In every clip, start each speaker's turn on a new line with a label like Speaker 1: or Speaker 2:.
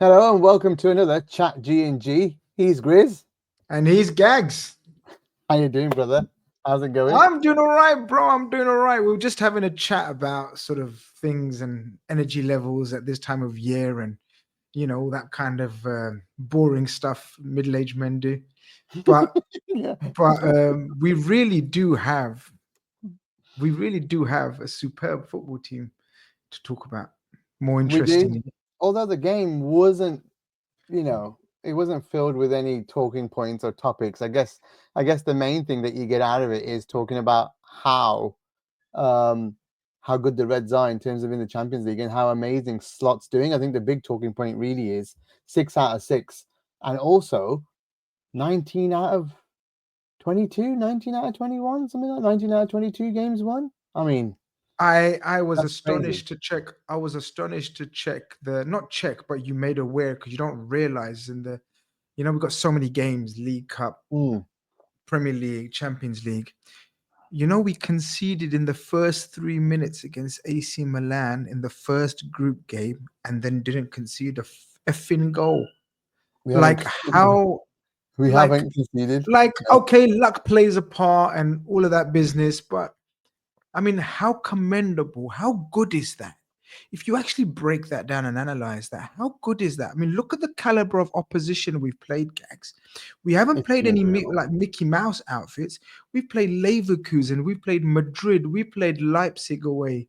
Speaker 1: Hello and welcome to another Chat G and G. He's Grizz.
Speaker 2: And he's Gags.
Speaker 1: How you doing, brother? How's it going?
Speaker 2: I'm doing all right, bro. I'm doing all right. We were just having a chat about sort of things and energy levels at this time of year and, that kind of boring stuff middle-aged men do. But
Speaker 1: Yeah.
Speaker 2: we really do have a superb football team to talk about. More
Speaker 1: We did.
Speaker 2: interesting.
Speaker 1: Although the game wasn't, it wasn't filled with any talking points or topics. I guess the main thing that you get out of it is talking about um how good the Reds are in terms of in the Champions League and how amazing Slot's doing. I think the big talking point really is 6 out of 6, and also 19 out of 22, 19 out of 21, something like 19 out of 22 games won. I mean,
Speaker 2: I was
Speaker 1: that's crazy.
Speaker 2: astonished to check. I was astonished to check the not check, but you made aware because you don't realize we've got so many games: League Cup,
Speaker 1: Mm,
Speaker 2: Premier League, Champions League. We conceded in the first 3 minutes against AC Milan in the first group game, and then didn't concede a effing goal.
Speaker 1: we haven't
Speaker 2: Like
Speaker 1: conceded.
Speaker 2: how?
Speaker 1: We
Speaker 2: Like
Speaker 1: haven't conceded.
Speaker 2: like
Speaker 1: No.
Speaker 2: okay, luck plays a part and all of that business, but I mean, how commendable, how good is that? If you actually break that down and analyze that, how good is that? I mean, look at the caliber of opposition we've played, Gags. We haven't
Speaker 1: It's
Speaker 2: played any
Speaker 1: unreal.
Speaker 2: like Mickey Mouse outfits. We've played Leverkusen, we've played Madrid, we played Leipzig away.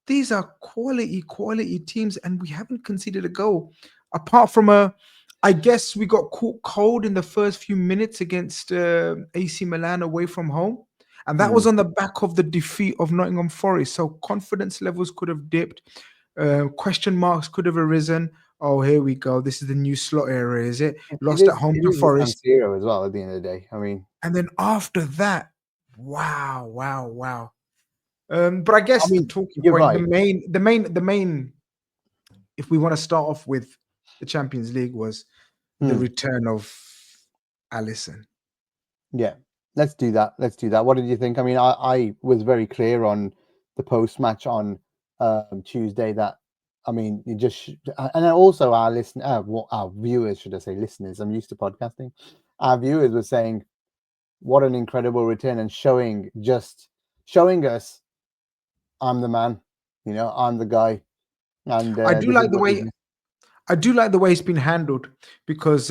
Speaker 2: These are quality teams, and we haven't conceded a goal. Apart from I guess we got caught cold in the first few minutes against AC Milan away from home. And that
Speaker 1: Mm.
Speaker 2: was on the back of the defeat of Nottingham Forest. So confidence levels could have dipped, question marks could have arisen. Oh, here we go. This is the new slot era, is it?
Speaker 1: It
Speaker 2: Lost at
Speaker 1: is.
Speaker 2: home
Speaker 1: It
Speaker 2: to
Speaker 1: is the San
Speaker 2: Forest.
Speaker 1: Siro as well. At the end of the day, I mean,
Speaker 2: And then after that, wow, wow, wow. But I
Speaker 1: I
Speaker 2: guess the
Speaker 1: mean,
Speaker 2: talking
Speaker 1: you're
Speaker 2: point,
Speaker 1: right.
Speaker 2: the main if we want to start off with the Champions League, was the
Speaker 1: Mm.
Speaker 2: return of Allison.
Speaker 1: Yeah, let's do that. Let's do that. What did you think? I mean, I was very clear on the post match on Tuesday that I mean, you just and then also our what our viewers, should I say, listeners? I'm used to podcasting. Our viewers were saying what an incredible return and showing us I'm the man, I'm the guy, and
Speaker 2: I do
Speaker 1: this is
Speaker 2: like the
Speaker 1: what you
Speaker 2: way
Speaker 1: do.
Speaker 2: I do like the way it's been handled because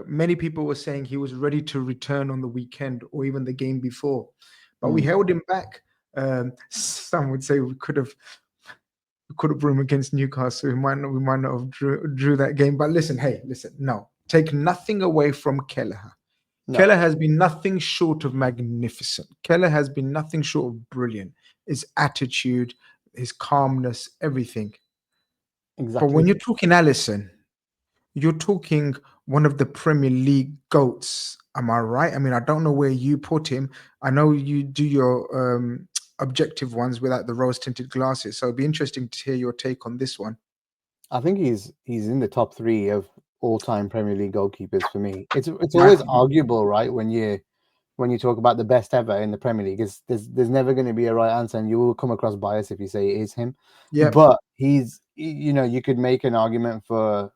Speaker 2: many people were saying he was ready to return on the weekend or even the game before, but we
Speaker 1: Mm.
Speaker 2: held him back. Some would say we could have brought him against Newcastle. We might not have drew that game. But listen, hey, listen, no, take nothing away from Kelleher.
Speaker 1: No,
Speaker 2: Keller has been nothing short of magnificent. Keller has been nothing short of brilliant. His attitude, his calmness, everything. But when
Speaker 1: exactly.
Speaker 2: you're talking Allison, you're talking one of the Premier League goats. Am I right? I mean, I don't know where you put him. I know you do your objective ones without the rose tinted glasses. So it'd be interesting to hear your take on this one.
Speaker 1: I think he's in the top three of all-time Premier League goalkeepers for me. It's
Speaker 2: My,
Speaker 1: always arguable, right? When you talk about the best ever in the Premier League, there's never going to be a right answer, and you will come across bias if you say it is him.
Speaker 2: yep.
Speaker 1: But you could make an argument for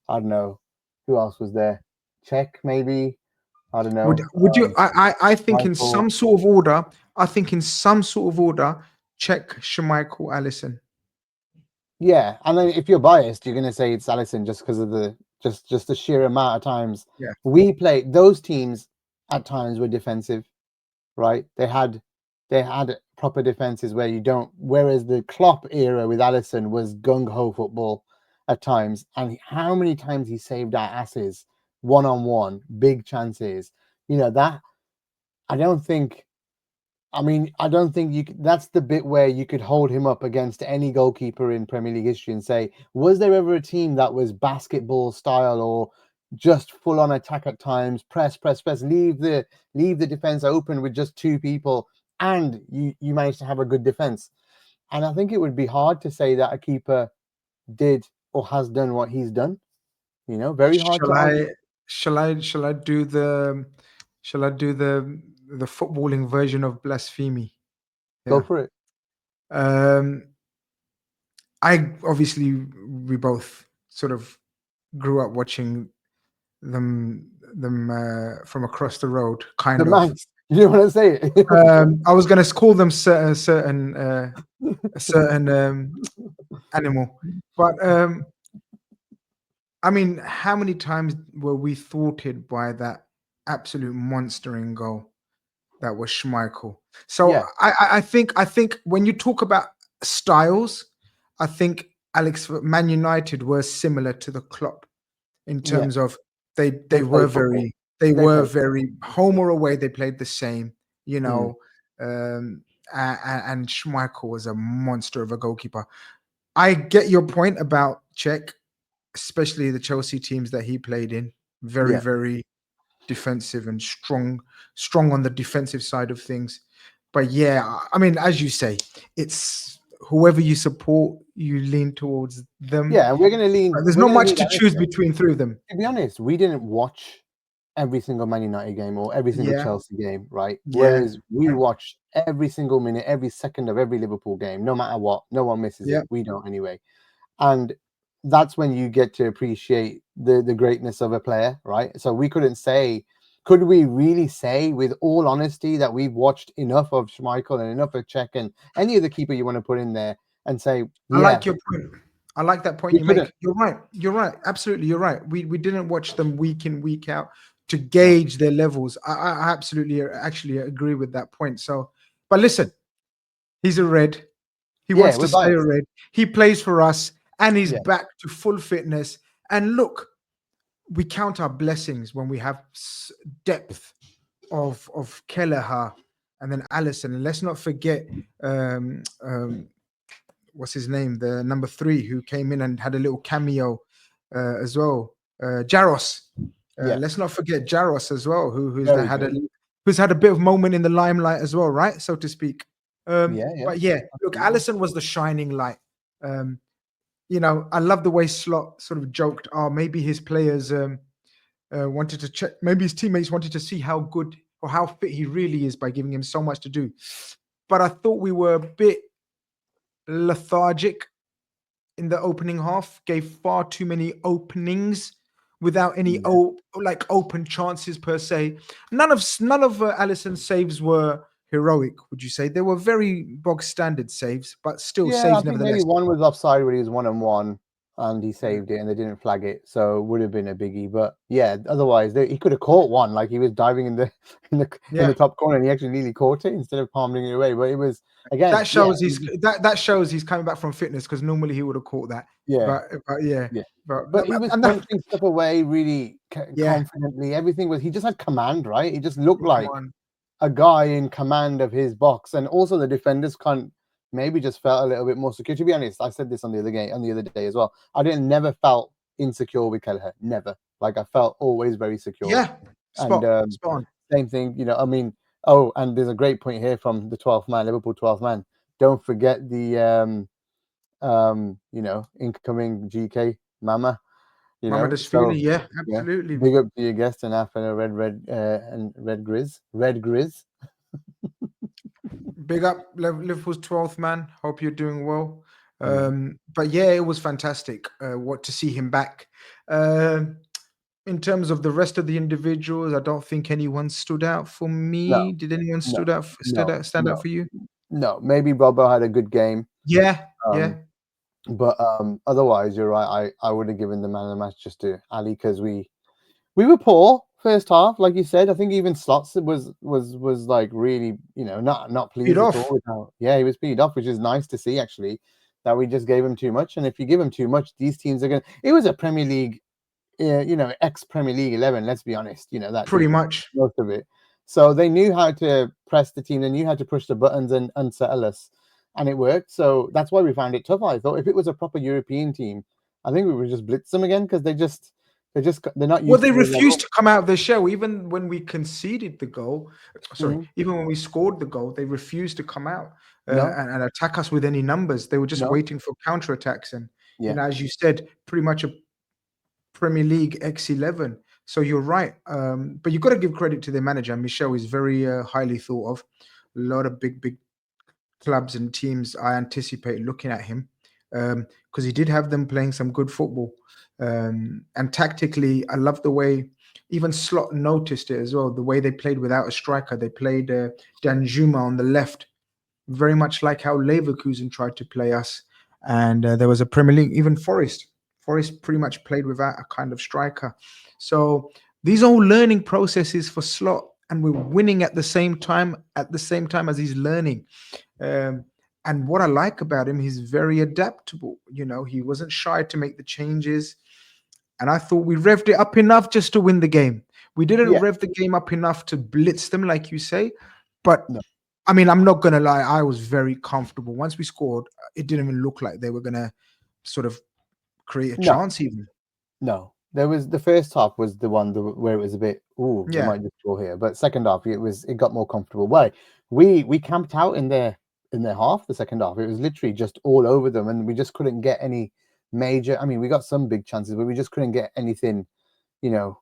Speaker 1: I don't know who else was there, Czech maybe. I don't
Speaker 2: Would
Speaker 1: know.
Speaker 2: would you? I think in
Speaker 1: Michael.
Speaker 2: some sort of order. I think in some sort of order. Check Schmeichel, Allison.
Speaker 1: Yeah, and then if you're biased, you're going to say it's Allison just because of the just the sheer amount of times
Speaker 2: Yeah.
Speaker 1: we played. Those teams at times were defensive, right? They had proper defenses where you don't. Whereas the Klopp era with Allison was gung ho football at times, and how many times he saved our asses 1-on-1, big chances. That I don't think. I mean, I don't think that's the bit where you could hold him up against any goalkeeper in Premier League history and say, was there ever a team that was basketball style or just full on attack at times, press, press, press, leave the defense open with just two people, and you managed to have a good defense. And I think it would be hard to say that a keeper did or has done what he's done. Very hard to
Speaker 2: Shall
Speaker 1: argue.
Speaker 2: I? Shall I do the footballing version of blasphemy?
Speaker 1: Go
Speaker 2: Yeah.
Speaker 1: for it.
Speaker 2: Um. I obviously we both sort of grew up watching them from across the road,
Speaker 1: The
Speaker 2: kind of.
Speaker 1: Manx. You didn't want to say it.
Speaker 2: I was gonna call them a certain animal, but I mean, how many times were we thwarted by that absolute monster in goal? That was Schmeichel. So
Speaker 1: Yeah,
Speaker 2: I think when you talk about styles, I think Alex Man United were similar to the Klopp in
Speaker 1: yeah.
Speaker 2: terms of they
Speaker 1: They
Speaker 2: were
Speaker 1: play football.
Speaker 2: very they
Speaker 1: They
Speaker 2: were
Speaker 1: play.
Speaker 2: very home or away, they played the same, you
Speaker 1: Mm,
Speaker 2: know. And Schmeichel was a monster of a goalkeeper. I get your point about Czech, especially the Chelsea teams that he played in. Very,
Speaker 1: yeah,
Speaker 2: very defensive and strong on the defensive side of things. But yeah, I mean, as you say, it's whoever you support, you lean towards them.
Speaker 1: yeah. And we're gonna lean.
Speaker 2: There's
Speaker 1: We're
Speaker 2: not
Speaker 1: gonna
Speaker 2: much
Speaker 1: lean
Speaker 2: to choose
Speaker 1: Alisson.
Speaker 2: between three of them.
Speaker 1: To be honest, we didn't watch every single Man United game or every single
Speaker 2: Yeah,
Speaker 1: Chelsea game, right?
Speaker 2: yeah,
Speaker 1: Whereas we watch every single minute, every second of every Liverpool game, no matter what. No one misses
Speaker 2: yeah.
Speaker 1: it. We don't anyway. And that's when you get to appreciate the greatness of a player, right? So we couldn't say, could we really say with all honesty that we've watched enough of Schmeichel and enough of Czech and any other keeper you want to put in there and say,
Speaker 2: I
Speaker 1: yeah,
Speaker 2: like your point. I like that point
Speaker 1: we
Speaker 2: you
Speaker 1: couldn't.
Speaker 2: make. You're right. You're right. Absolutely, you're right. We didn't watch them week in week out to
Speaker 1: No.
Speaker 2: gauge their levels. I absolutely actually agree with that point. So, but listen, he's a red. He
Speaker 1: Yeah,
Speaker 2: wants to
Speaker 1: we're
Speaker 2: stay a
Speaker 1: biased.
Speaker 2: red. He plays for us, and he's
Speaker 1: Yeah,
Speaker 2: back to full fitness. And look, we count our blessings when we have depth of Kelleher and then Allison. And let's not forget um, um, what's his name, the number three who came in and had a little cameo as well, Jaros.
Speaker 1: yeah,
Speaker 2: Let's not forget Jaros as well,
Speaker 1: very good.
Speaker 2: who's had a bit of moment in the limelight as well, right, so to speak.
Speaker 1: Yeah, yeah,
Speaker 2: But yeah, look,
Speaker 1: absolutely.
Speaker 2: Allison was the shining light. Um, I love the way Slot sort of joked, oh, maybe his players wanted to check, maybe his teammates wanted to see how good or how fit he really is by giving him so much to do. But I thought we were a bit lethargic in the opening half, gave far too many openings without any
Speaker 1: Yeah.
Speaker 2: open chances per se. None of Alisson's saves were heroic. Would you say they were very bog standard saves, but still
Speaker 1: Yeah, I
Speaker 2: saves
Speaker 1: think maybe
Speaker 2: nevertheless?
Speaker 1: one was offside when he was 1-on-1 and he
Speaker 2: Mm.
Speaker 1: saved it and they didn't flag it. So it would have been a biggie. But yeah, otherwise he could have caught one. Like he was diving in the in
Speaker 2: Yeah,
Speaker 1: the top corner and he actually nearly caught it instead of palming it away. But it was again,
Speaker 2: that
Speaker 1: yeah,
Speaker 2: shows he's coming back from fitness because normally he would have caught that.
Speaker 1: yeah,
Speaker 2: But yeah,
Speaker 1: yeah.
Speaker 2: but
Speaker 1: But he was
Speaker 2: and that,
Speaker 1: punching stuff away really
Speaker 2: yeah,
Speaker 1: confidently. Everything was he just had command, right? He just looked
Speaker 2: come
Speaker 1: like
Speaker 2: on.
Speaker 1: a guy in command of his box, and also the defenders can't maybe just felt a little bit more secure. To be honest, I said this on the other game on the other day as well. I didn't never felt insecure with Kelleher, never. Like I felt always very secure.
Speaker 2: Yeah,
Speaker 1: And
Speaker 2: spot on.
Speaker 1: same thing, I mean, oh, and there's a great point here from the 12th man, Liverpool 12th man. Don't forget the incoming GK Mama.
Speaker 2: Mamadashvili,
Speaker 1: So
Speaker 2: yeah,
Speaker 1: yeah,
Speaker 2: absolutely.
Speaker 1: big up to your guest and half and a red Grizz.
Speaker 2: Big up Liverpool's 12th man. Hope you're doing well.
Speaker 1: Mm.
Speaker 2: But yeah, it was fantastic. What to see him back. Um in terms of the rest of the individuals, I don't think anyone stood out for
Speaker 1: No,
Speaker 2: me. Did anyone
Speaker 1: no, no,
Speaker 2: stand out
Speaker 1: no,
Speaker 2: for you?
Speaker 1: no. Maybe Robbo had a good game,
Speaker 2: Yeah,
Speaker 1: um,
Speaker 2: yeah.
Speaker 1: but otherwise, you're right. I would have given the man of the match just to Ali because we were poor first half, like you said. I think even Slots was like really, not
Speaker 2: Beat
Speaker 1: pleased at all
Speaker 2: off.
Speaker 1: with how. Yeah, he was beat off, which is nice to see actually. That we just gave him too much, and if you give him too much, these teams are going. It was a Premier League, ex Premier League 11. Let's be honest, that
Speaker 2: Pretty
Speaker 1: team,
Speaker 2: much.
Speaker 1: most of it. So they knew how to press the team. They knew how to push the buttons and unsettle us, and it worked. So that's why we found it tough. I thought if it was a proper European team, I think we would just blitz them again because they're not
Speaker 2: Well,
Speaker 1: used
Speaker 2: they
Speaker 1: to those
Speaker 2: refused
Speaker 1: levels.
Speaker 2: to come out of their shell. Even when we conceded the goal, sorry,
Speaker 1: Mhm.
Speaker 2: even when we scored the goal, they refused to come out
Speaker 1: No,
Speaker 2: and attack us with any numbers. They were just
Speaker 1: no,
Speaker 2: waiting for counterattacks. And,
Speaker 1: yeah,
Speaker 2: as you said, pretty much a Premier League X11. So you're right. But you've got to give credit to their manager. Michel is very highly thought of. A lot of big clubs and teams, I anticipate looking at him. because he did have them playing some good football. And tactically, I love the way even Slot noticed it as well. The way they played without a striker, they played Danjuma on the left, very much like how Leverkusen tried to play us. And there was a Premier League, even Forest. Forest pretty much played without a kind of striker. So these are all learning processes for Slot, and we're winning at the same time as he's learning. Um, and what I like about him, he's very adaptable. You know, he wasn't shy to make the changes. And I thought we revved it up enough just to win the game. We didn't
Speaker 1: Yeah.
Speaker 2: rev the game up enough to blitz them, like you say. But
Speaker 1: No.
Speaker 2: I mean, I'm not gonna lie, I was very comfortable. Once we scored, it didn't even look like they were gonna sort of create a
Speaker 1: No.
Speaker 2: chance even.
Speaker 1: No. There was the first half was the one where it was a bit, ooh, they
Speaker 2: Yeah.
Speaker 1: might just score here. But second half, it got more comfortable. Why? We camped out in their half. The second half, it was literally just all over them, and we just couldn't get any major. I mean, we got some big chances, but we just couldn't get anything. You know,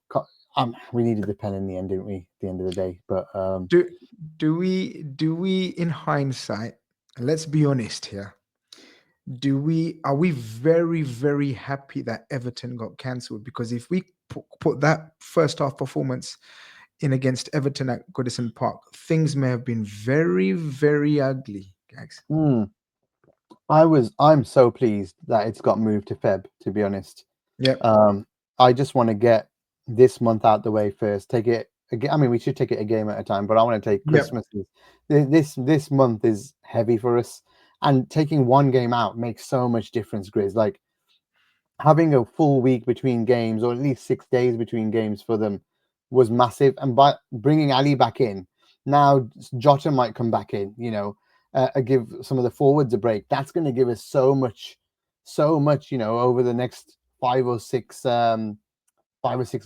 Speaker 1: we needed the pen in the end, didn't we? At the end of the day, but
Speaker 2: Do do we in hindsight, and let's be honest here, are we very, very happy that Everton got cancelled? Because if we put that first half performance in against Everton at Goodison Park, things may have been very, very ugly, guys.
Speaker 1: hmm, I'm so pleased that it's got moved to Feb. To be honest,
Speaker 2: Yep.
Speaker 1: I just want to get this month out the way first. Take it again. I mean, we should take it a game at a time, but I want to take
Speaker 2: Yep.
Speaker 1: Christmas. This month is heavy for us, and taking one game out makes so much difference, Grizz. Like having a full week between games, or at least 6 days between games for them, was massive. And by bringing Ali back in, now Jota might come back in. You know, give some of the forwards a break. That's going to give us so much. You know, over the next 5 or 6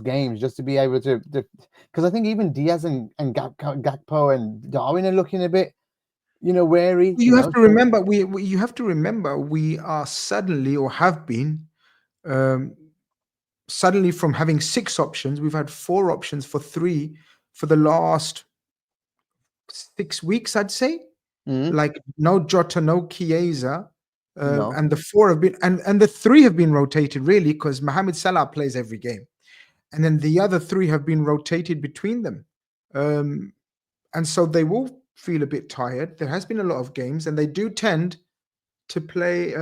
Speaker 1: games, just to be able to, because I think even Diaz and Gakpo and Darwin are looking a bit, wary.
Speaker 2: You have to remember, you have to remember, we are suddenly, or have been, um, suddenly from having six options, we've had four options for three for the last 6 weeks, I'd say.
Speaker 1: Mm,
Speaker 2: Like no Jota, no Chiesa,
Speaker 1: no,
Speaker 2: and the four have been, and the three have been rotated really because Mohamed Salah plays every game, and then the other three have been rotated between them, um, and so they will feel a bit tired. There has been a lot of games, and they do tend to play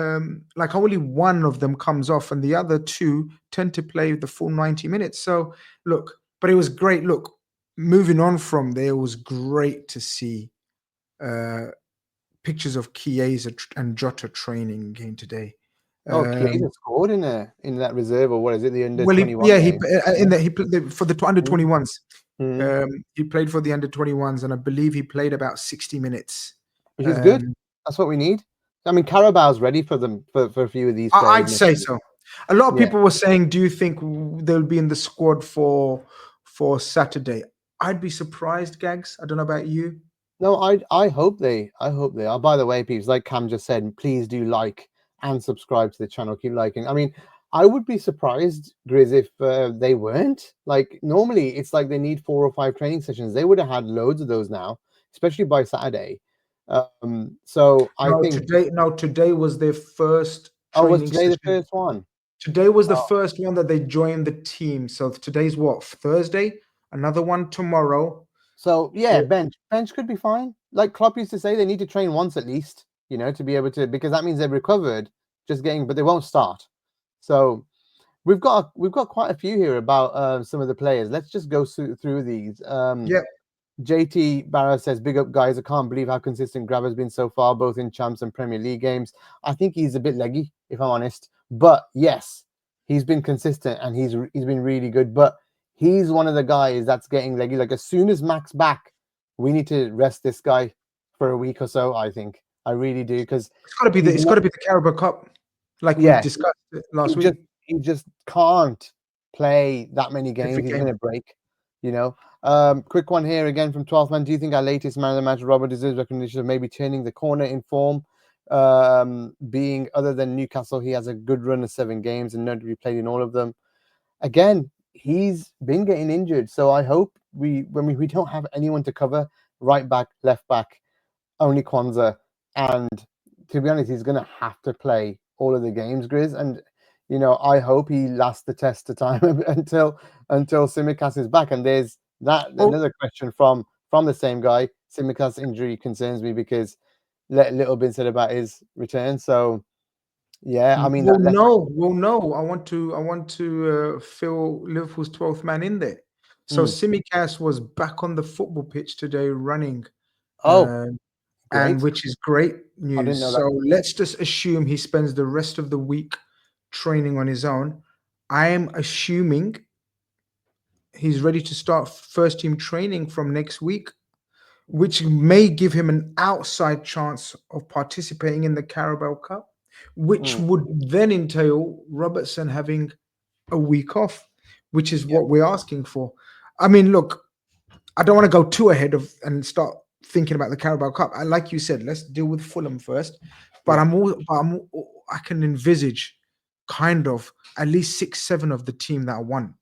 Speaker 2: like only one of them comes off, and the other two tend to play the full 90 minutes. So look, but it was great. Look, moving on from there, it was great to see. Uh, Pictures of Chiesa and Jota training again today.
Speaker 1: oh, Chiesa
Speaker 2: Um,
Speaker 1: scored in that reserve, or what is it, the under
Speaker 2: well,
Speaker 1: 21
Speaker 2: he
Speaker 1: game?
Speaker 2: in
Speaker 1: Yeah.
Speaker 2: the he played for the under
Speaker 1: Mm,
Speaker 2: 21s.
Speaker 1: mm,
Speaker 2: He played for the under 21s, and I believe he played about 60 minutes.
Speaker 1: which is good.
Speaker 2: Um,
Speaker 1: That's what we need. I mean, Carabao's ready for them for a few of these
Speaker 2: I'd
Speaker 1: players next
Speaker 2: say
Speaker 1: year.
Speaker 2: so. A lot of
Speaker 1: Yeah.
Speaker 2: people were saying, "Do you think they'll be in the squad for Saturday?" I'd be surprised, Gags. I don't know about you.
Speaker 1: No, I hope they are. By the way, peeps, like Cam just said, please do like and subscribe to the channel. Keep liking. I mean, I would be surprised, Grizz, if they weren't. Like normally, it's like they need 4 or 5 training sessions. They would have had loads of those now, especially by Saturday. So I
Speaker 2: No,
Speaker 1: think.
Speaker 2: today was their first
Speaker 1: Oh, was
Speaker 2: training
Speaker 1: today the
Speaker 2: session.
Speaker 1: first one?
Speaker 2: Today was the
Speaker 1: Oh,
Speaker 2: first one that they joined the team. So today's what? Thursday? Another one tomorrow.
Speaker 1: so yeah,
Speaker 2: Yeah.
Speaker 1: bench could be fine. Like Klopp used to say, they need to train once at least, to be able to, because that means they've recovered. But they won't start. So we've got quite a few here about some of the players. Let's just go through these.
Speaker 2: Yeah.
Speaker 1: JT Barra says, "Big up, guys. I can't believe how consistent Grab has been so far, both in Champs and Premier League games. I think he's a bit leggy, if I'm honest. But yes, he's been consistent and he's been really good. But he's one of the guys that's getting leggy. Like as soon as Mac's back, we need to rest this guy for a week or so. I think I really do because he's
Speaker 2: It's
Speaker 1: not.
Speaker 2: got to be the Carabao Cup, like we
Speaker 1: Yeah,
Speaker 2: discussed it
Speaker 1: he
Speaker 2: last
Speaker 1: just
Speaker 2: week.
Speaker 1: he just can't play that many
Speaker 2: Every
Speaker 1: games. He's
Speaker 2: game.
Speaker 1: going to break, you know. Quick one here again from 12th man. Do you think our latest man of the match, Robert, deserves recognition of maybe turning the corner in form? Being other than Newcastle, he has a good run of 7 games and notably played in all of them. Again, he's been getting injured, so I hope when we don't have anyone to cover right back, left back, only Kwanzaa, and to be honest, he's going to have to play all of the games, Grizz, and I hope he lasts the test of time until Simicast is back. And there's
Speaker 2: Well,
Speaker 1: another question from the same guy. Simicast injury concerns me because little bit said about his return. So yeah, I mean
Speaker 2: well,
Speaker 1: that left back.
Speaker 2: no, well, no. I want to fill Liverpool's 12th man in there. So
Speaker 1: Mm.
Speaker 2: Simicast was back on the football pitch today, running,
Speaker 1: Oh,
Speaker 2: uh, and
Speaker 1: great!
Speaker 2: which is great
Speaker 1: I didn't
Speaker 2: news.
Speaker 1: know that.
Speaker 2: So let's just assume he spends the rest of the week training on his own. I am assuming he's ready to start first team training from next week, which may give him an outside chance of participating in the Carabao Cup, which
Speaker 1: Mm.
Speaker 2: would then entail Robertson having a week off, which is
Speaker 1: Yeah,
Speaker 2: what we're asking for. I mean, look, I don't want to go too ahead of and start thinking about the Carabao Cup. And like you said, let's deal with Fulham first. But
Speaker 1: yeah,
Speaker 2: I can envisage kind of at least 6, 7 of the team that won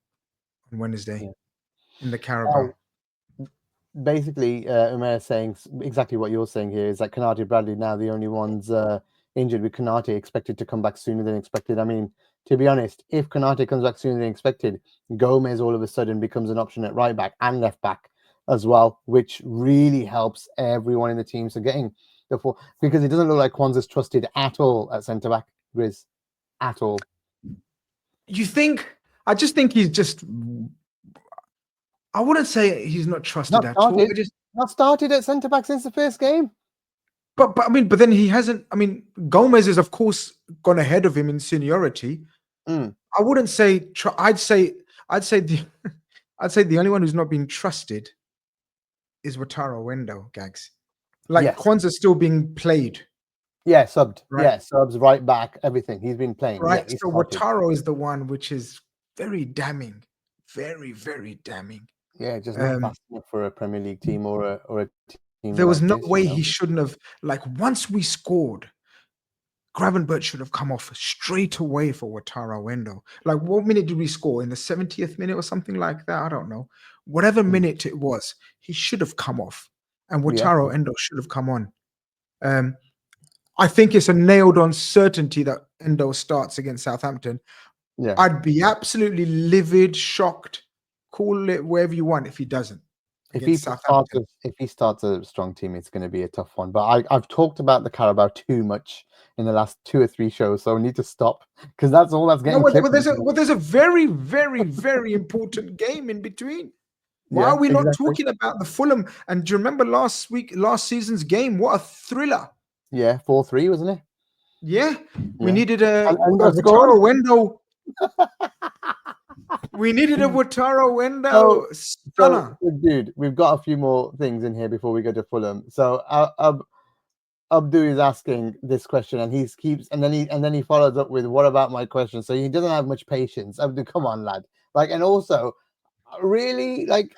Speaker 2: on Wednesday
Speaker 1: yeah.
Speaker 2: in the Carabao.
Speaker 1: Now, basically, Umair is saying exactly what you're saying here is that Kanate Bradley now the only ones injured, with Kanate expected to come back sooner than expected. I mean, to be honest, if Kanate comes back sooner than expected, Gomez all of a sudden becomes an option at right back and left back as well, which really helps everyone in the team. So getting the four, because it doesn't look like Kwanzaa's trusted at all at centre back, Grizz, at all.
Speaker 2: You think? I just think he's just. I wouldn't say he's not trusted
Speaker 1: Not
Speaker 2: at all.
Speaker 1: started, not started at centre back since the first game.
Speaker 2: But I mean, but then he hasn't. I mean, Gomez is of course gone ahead of him in seniority.
Speaker 1: Mm,
Speaker 2: I wouldn't say. I'd say the. I'd say the only one who's not being trusted is Wataru Wendo, Gags. Like
Speaker 1: yes.
Speaker 2: Kwanzaa's still being played,
Speaker 1: Yeah, subbed.
Speaker 2: right?
Speaker 1: Yeah, subs right back, everything. He's been playing. Yeah,
Speaker 2: Right.
Speaker 1: he
Speaker 2: So
Speaker 1: started.
Speaker 2: Wataru is the one which is very damning, very very damning.
Speaker 1: Yeah, just not
Speaker 2: Um,
Speaker 1: fast enough for a Premier League team or a team
Speaker 2: there was
Speaker 1: like
Speaker 2: no
Speaker 1: this,
Speaker 2: way he shouldn't have. Like once we scored, Gravenberch should have come off straight away for Wataru Wendo. Like, what minute did we score? In the 70th minute or something like that? I don't know. Whatever
Speaker 1: Mm.
Speaker 2: minute it was, he should have come off. And
Speaker 1: Yeah,
Speaker 2: Wataru Endo should have come on. Um, I think it's a nailed on certainty that Endo starts against Southampton.
Speaker 1: yeah.
Speaker 2: I'd be absolutely livid, shocked, call it wherever you want if he doesn't against Southampton.
Speaker 1: If he starts a strong team, it's going to be a tough one. But I've talked about the Carabao too much in the last 2 or 3 shows, so we need to stop because that's all that's
Speaker 2: No,
Speaker 1: getting clipped.
Speaker 2: there's a very, very, very important game in between. Why are
Speaker 1: Yeah,
Speaker 2: we not
Speaker 1: exactly.
Speaker 2: talking about the Fulham? And do you remember last season's game? What a thriller!
Speaker 1: Yeah, 4-3, wasn't it?
Speaker 2: Yeah, we
Speaker 1: Yeah,
Speaker 2: needed
Speaker 1: and
Speaker 2: a
Speaker 1: Endo scored.
Speaker 2: Wataru Wendo. We needed a Wataru
Speaker 1: So,
Speaker 2: Wendo
Speaker 1: so,
Speaker 2: stunner.
Speaker 1: dude, we've got a few more things in here before we go to Fulham. So, Abdu is asking this question, and he follows up with, "What about my question?" So he doesn't have much patience. Abdu, come on, lad. Like, and also, really, like,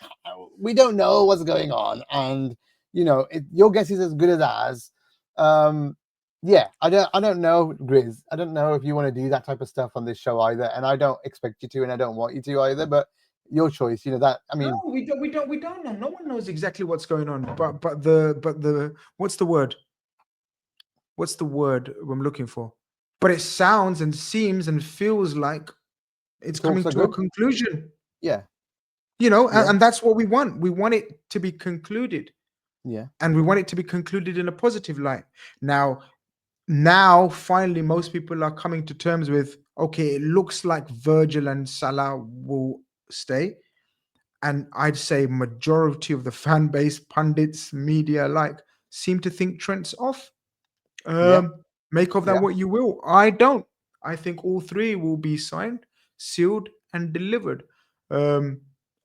Speaker 1: we don't know what's going on, and your guess is as good as ours. Yeah, I don't know, Grizz. I don't know if you want to do that type of stuff on this show either, and I don't expect you to, and I don't want you to either. But your choice. That I
Speaker 2: No,
Speaker 1: mean,
Speaker 2: we don't know. No one knows exactly what's going on. But the what's the word? What's the word I'm looking for? But it sounds and seems and feels like
Speaker 1: the
Speaker 2: it's
Speaker 1: talks
Speaker 2: coming
Speaker 1: are
Speaker 2: to a
Speaker 1: good.
Speaker 2: conclusion.
Speaker 1: Yeah,
Speaker 2: And,
Speaker 1: yeah,
Speaker 2: and that's what we want. We want it to be concluded,
Speaker 1: yeah,
Speaker 2: and we want it to be concluded in a positive light. Now, finally, most people are coming to terms with, okay, it looks like Virgil and Salah will stay. And I'd say majority of the fan base, pundits, media alike, seem to think Trent's off.
Speaker 1: yeah,
Speaker 2: Make of that
Speaker 1: yeah.
Speaker 2: what you will. I don't. I think all three will be signed, sealed, and delivered. And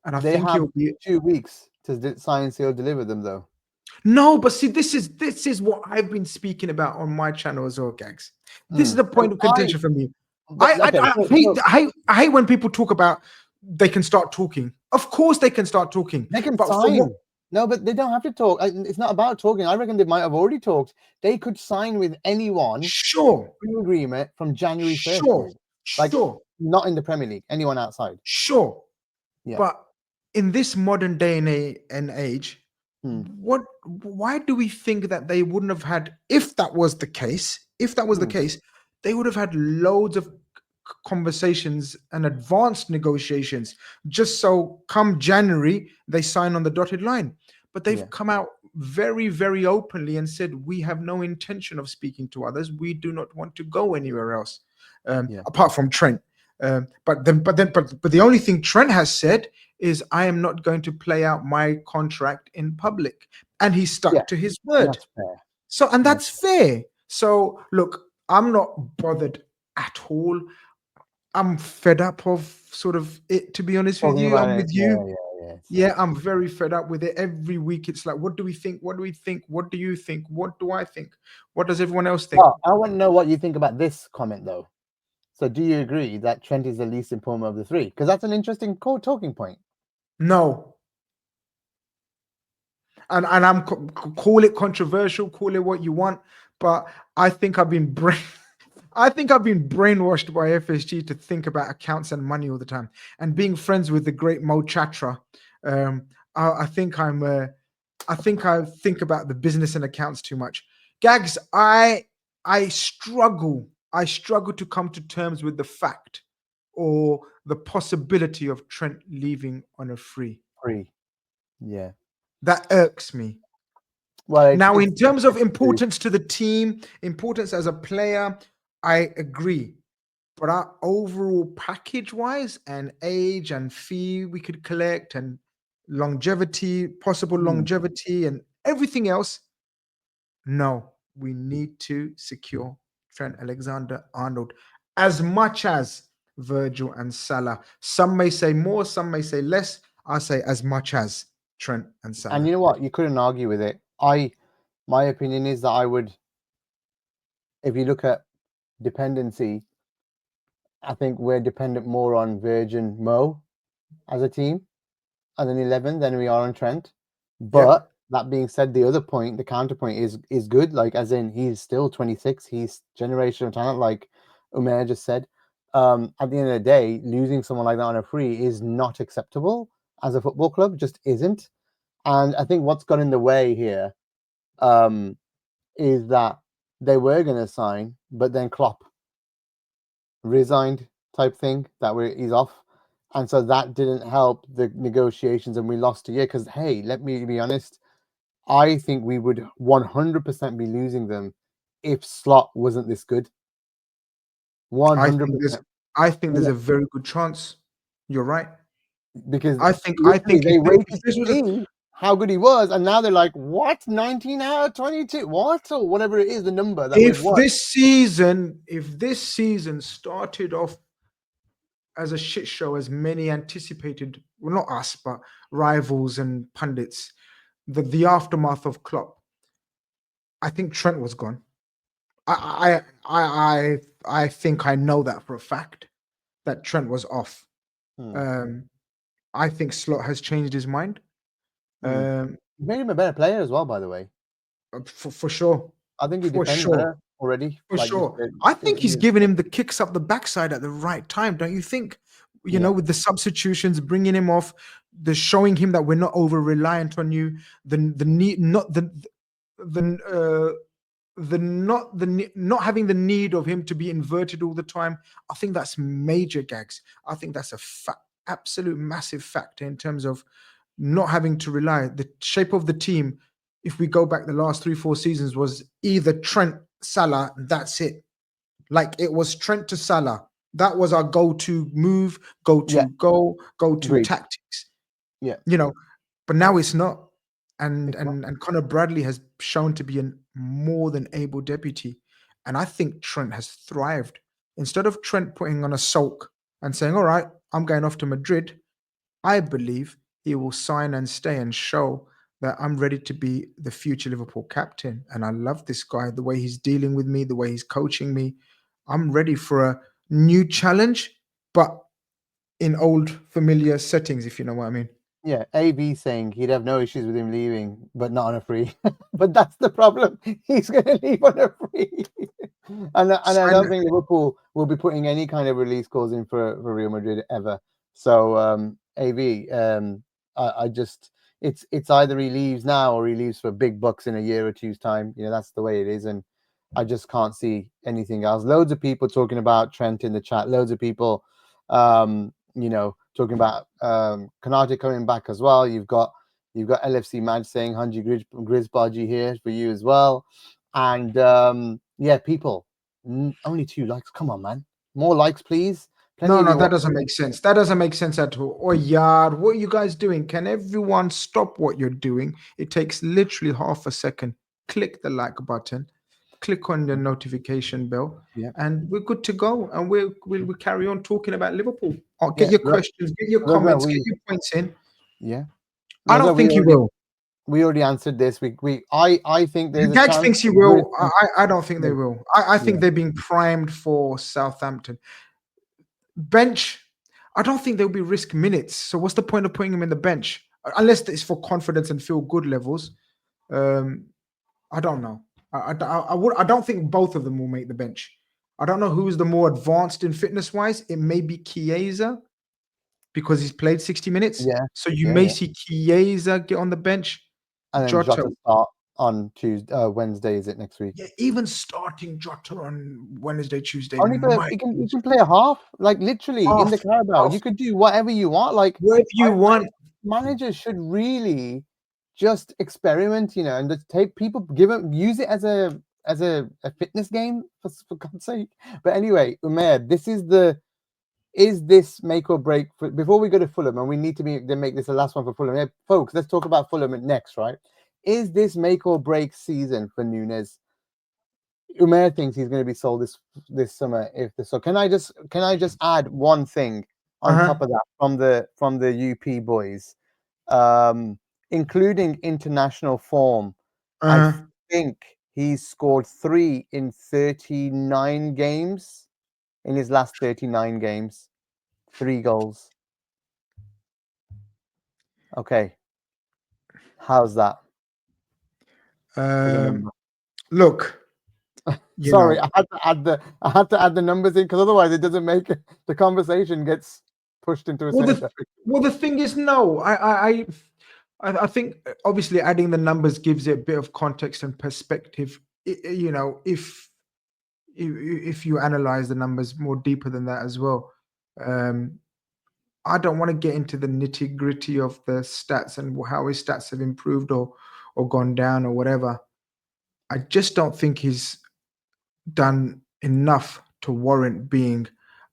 Speaker 2: I
Speaker 1: They
Speaker 2: think
Speaker 1: have
Speaker 2: he'll be
Speaker 1: 2 weeks to sign, seal, deliver them, though.
Speaker 2: no, but see, this is what I've been speaking about on my channel as well, Gags. This is
Speaker 1: Mm.
Speaker 2: the point of contention for me.
Speaker 1: But okay,
Speaker 2: I hate when people talk about they can start talking. Of course, they can start talking,
Speaker 1: they can
Speaker 2: but from what
Speaker 1: sign. No, but they don't have to talk. It's not about talking. I reckon they might have already talked. They could sign with anyone
Speaker 2: sure,
Speaker 1: free agreement from January 1st,
Speaker 2: sure,
Speaker 1: like
Speaker 2: sure,
Speaker 1: not in the Premier League, anyone outside.
Speaker 2: sure.
Speaker 1: Yeah.
Speaker 2: But in this modern day and age,
Speaker 1: Hmm.
Speaker 2: why do we think that they wouldn't have had, if that was the case,
Speaker 1: Hmm.
Speaker 2: they would have had loads of conversations and advanced negotiations just so come January they sign on the dotted line. But they've
Speaker 1: Yeah,
Speaker 2: come out very, very openly and said, we have no intention of speaking to others. We do not want to go anywhere else,
Speaker 1: yeah,
Speaker 2: apart from Trent. But the only thing Trent has said is, I am not going to play out my contract in public, and he
Speaker 1: yeah.
Speaker 2: stuck to his
Speaker 1: And
Speaker 2: word.
Speaker 1: that's fair.
Speaker 2: So, and
Speaker 1: And that's
Speaker 2: that's fair. So, look, I'm not bothered at all. I'm fed up of sort of it, to be honest with
Speaker 1: talking
Speaker 2: you.
Speaker 1: about
Speaker 2: I'm
Speaker 1: it.
Speaker 2: with
Speaker 1: Yeah,
Speaker 2: you.
Speaker 1: yeah, yeah.
Speaker 2: Yeah, I'm very fed up with it. Every week it's like, what do we think? What do we think? What do you think? What do I think? What does everyone else think?
Speaker 1: Well, I want to know what you think about this comment, though. So, do you agree that Trent is the least important of the three? Because that's an interesting talking point.
Speaker 2: No. And I'm call it controversial, call it what you want, but I think I've been I think I've been brainwashed by FSG to think about accounts and money all the time. And being friends with the great Mo Chatra, um, I think I think I think about the business and accounts too much. Gags, I struggle. I struggle to come to terms with the fact or the possibility of Trent leaving on a free.
Speaker 1: Free. Yeah.
Speaker 2: That irks me.
Speaker 1: Well,
Speaker 2: Now, in terms of
Speaker 1: it's true.
Speaker 2: importance to the team, importance as a player, I agree. But our overall package wise and age and fee we could collect and longevity, possible
Speaker 1: Hmm.
Speaker 2: longevity and everything else, no, we need to secure Trent Alexander Arnold as much as Virgil and Salah. Some may say more, some may say less. I say as much as Trent and
Speaker 1: And
Speaker 2: Salah.
Speaker 1: you know what? You couldn't argue with it. My opinion is that I would, if you look at dependency, I think we're dependent more on Virgin Mo as a team as an 11 than we are on Trent.
Speaker 2: Yep.
Speaker 1: But that being said, the other point, the counterpoint is good. Like, as in, he's still 26. He's generational talent, like Umair just said. At the end of the day, losing someone like that on a free is not acceptable as a football club. Just isn't. And I think what's got in the way here is that they were going to sign, but then Klopp resigned type thing that he's off. And so that didn't help the negotiations and we lost a year because, hey, let me be honest, I think we would 100% be losing them if Slot wasn't this good.
Speaker 2: I think there's
Speaker 1: 100%.
Speaker 2: I think there's a very good chance. You're right.
Speaker 1: Because
Speaker 2: I
Speaker 1: literally
Speaker 2: think
Speaker 1: they
Speaker 2: if
Speaker 1: waited
Speaker 2: this was
Speaker 1: to see how good he was, and now they're like, what? 19 out of 22? What? Or whatever it is, the number that we've won.
Speaker 2: if this season started off as a shit show as many anticipated, well, not us, but rivals and pundits, the aftermath of Klopp, I think Trent was gone. I think I know that for a fact that Trent was off.
Speaker 1: Hmm.
Speaker 2: Um, I think Slot has changed his mind.
Speaker 1: Hmm.
Speaker 2: Um,
Speaker 1: Made him a better player as well, by the way.
Speaker 2: for sure,
Speaker 1: I think he
Speaker 2: for
Speaker 1: defends
Speaker 2: sure.
Speaker 1: better already.
Speaker 2: For
Speaker 1: Like, just
Speaker 2: sure. I think he's
Speaker 1: his,
Speaker 2: giving him the kicks up the backside at the right time, don't you think? You know,
Speaker 1: yeah,
Speaker 2: with the substitutions, bringing him off, the showing him that we're not over reliant on you, the need, not the not having the need of him to be inverted all the time. I think that's major, Gags. I think that's a absolute massive factor in terms of not having to rely. The shape of the team, if we go back the last 3-4 seasons, was either Trent, Salah, that's it. Like it was Trent to Salah. That was our go-to move,
Speaker 1: yeah,
Speaker 2: go-to goal, go-to
Speaker 1: agreed.
Speaker 2: tactics.
Speaker 1: Yeah,
Speaker 2: You know, but now it's not. And
Speaker 1: it's not.
Speaker 2: and Connor Bradley has shown to be a more than able deputy. And I think Trent has thrived. Instead of Trent putting on a sulk and saying, all right, I'm going off to Madrid, I believe he will sign and stay and show that I'm ready to be the future Liverpool captain. And I love this guy, the way he's dealing with me, the way he's coaching me. I'm ready for a new challenge, but in old familiar settings, if you know what I mean.
Speaker 1: Yeah, AB saying he'd have no issues with him leaving, but not on a free. But that's the problem. He's going to leave on a free. And I
Speaker 2: Sign
Speaker 1: don't think Liverpool will be putting any kind of release clause in for Real Madrid ever. So AB, I just it's either he leaves now or he leaves for big bucks in a year or two's time. You know, that's the way it is. And I just can't see anything else. Loads of people talking about Trent in the chat. Loads of people, talking about Kanate coming back as well. You've got LFC Madge saying Hanji Grizz Baji here for you as well. And people, only 2 likes. Come on, man. More likes, please. Plenty
Speaker 2: No,
Speaker 1: of
Speaker 2: no,
Speaker 1: you
Speaker 2: that doesn't
Speaker 1: watching.
Speaker 2: make sense. That doesn't make sense at all. Oh, yard, what are you guys doing? Can everyone stop what you're doing? It takes literally half a second. Click the like button, click on the notification bell,
Speaker 1: Yeah.
Speaker 2: and we're good to go. And we'll carry on talking about Liverpool. Oh, get
Speaker 1: Yeah.
Speaker 2: your questions, get your
Speaker 1: Raza,
Speaker 2: comments, get your points in.
Speaker 1: yeah.
Speaker 2: I don't
Speaker 1: Raza,
Speaker 2: think he will.
Speaker 1: we already answered this. I think there's a
Speaker 2: Gags
Speaker 1: chance.
Speaker 2: thinks he will. I don't think they
Speaker 1: Yeah.
Speaker 2: will. I think
Speaker 1: Yeah.
Speaker 2: they're being primed for Southampton. Bench, I don't think they'll be risk minutes. So what's the point of putting him in the bench? Unless it's for confidence and feel good levels. Um, I don't know. I don't think both of them will make the bench. I don't know who's the more advanced in fitness wise. It may be Chiesa because he's played 60 minutes.
Speaker 1: Yeah.
Speaker 2: So you
Speaker 1: Yeah.
Speaker 2: may
Speaker 1: Yeah.
Speaker 2: see Chiesa get on the bench.
Speaker 1: And then
Speaker 2: Jota,
Speaker 1: Jota start on Wednesday, is it next week?
Speaker 2: yeah, even starting Jota on Wednesday, Tuesday
Speaker 1: Only for
Speaker 2: might
Speaker 1: you can play a half, like literally in
Speaker 2: half,
Speaker 1: the Carabao.
Speaker 2: half,
Speaker 1: You could do whatever you want. Like
Speaker 2: whatever you want.
Speaker 1: managers should really just experiment, and just take people, use it as a fitness game for God's sake. But anyway, Umair, is this make or break before we go to Fulham, and we need to make this the last one for Fulham. Yeah, folks, let's talk about Fulham next, right? Is this make or break season for Nunes? Umair thinks he's going to be sold this summer. So, can I just add one thing on
Speaker 2: Uh-huh.
Speaker 1: top of that from the UP boys, including international form. I
Speaker 2: Uh-huh.
Speaker 1: think he's scored 3 in 39 games in his last 39 games. 3 goals. Okay, how's that as a number?
Speaker 2: Look, you
Speaker 1: Sorry,
Speaker 2: know,
Speaker 1: I had to add the numbers in because otherwise it doesn't make it. The conversation gets pushed into a
Speaker 2: well,
Speaker 1: certain
Speaker 2: the
Speaker 1: direction.
Speaker 2: well, the thing is, no, I think obviously adding the numbers gives it a bit of context and perspective. You know, if you analyze the numbers more deeper than that as well, um, I don't want to get into the nitty gritty of the stats and how his stats have improved or gone down or whatever. I just don't think he's done enough to warrant being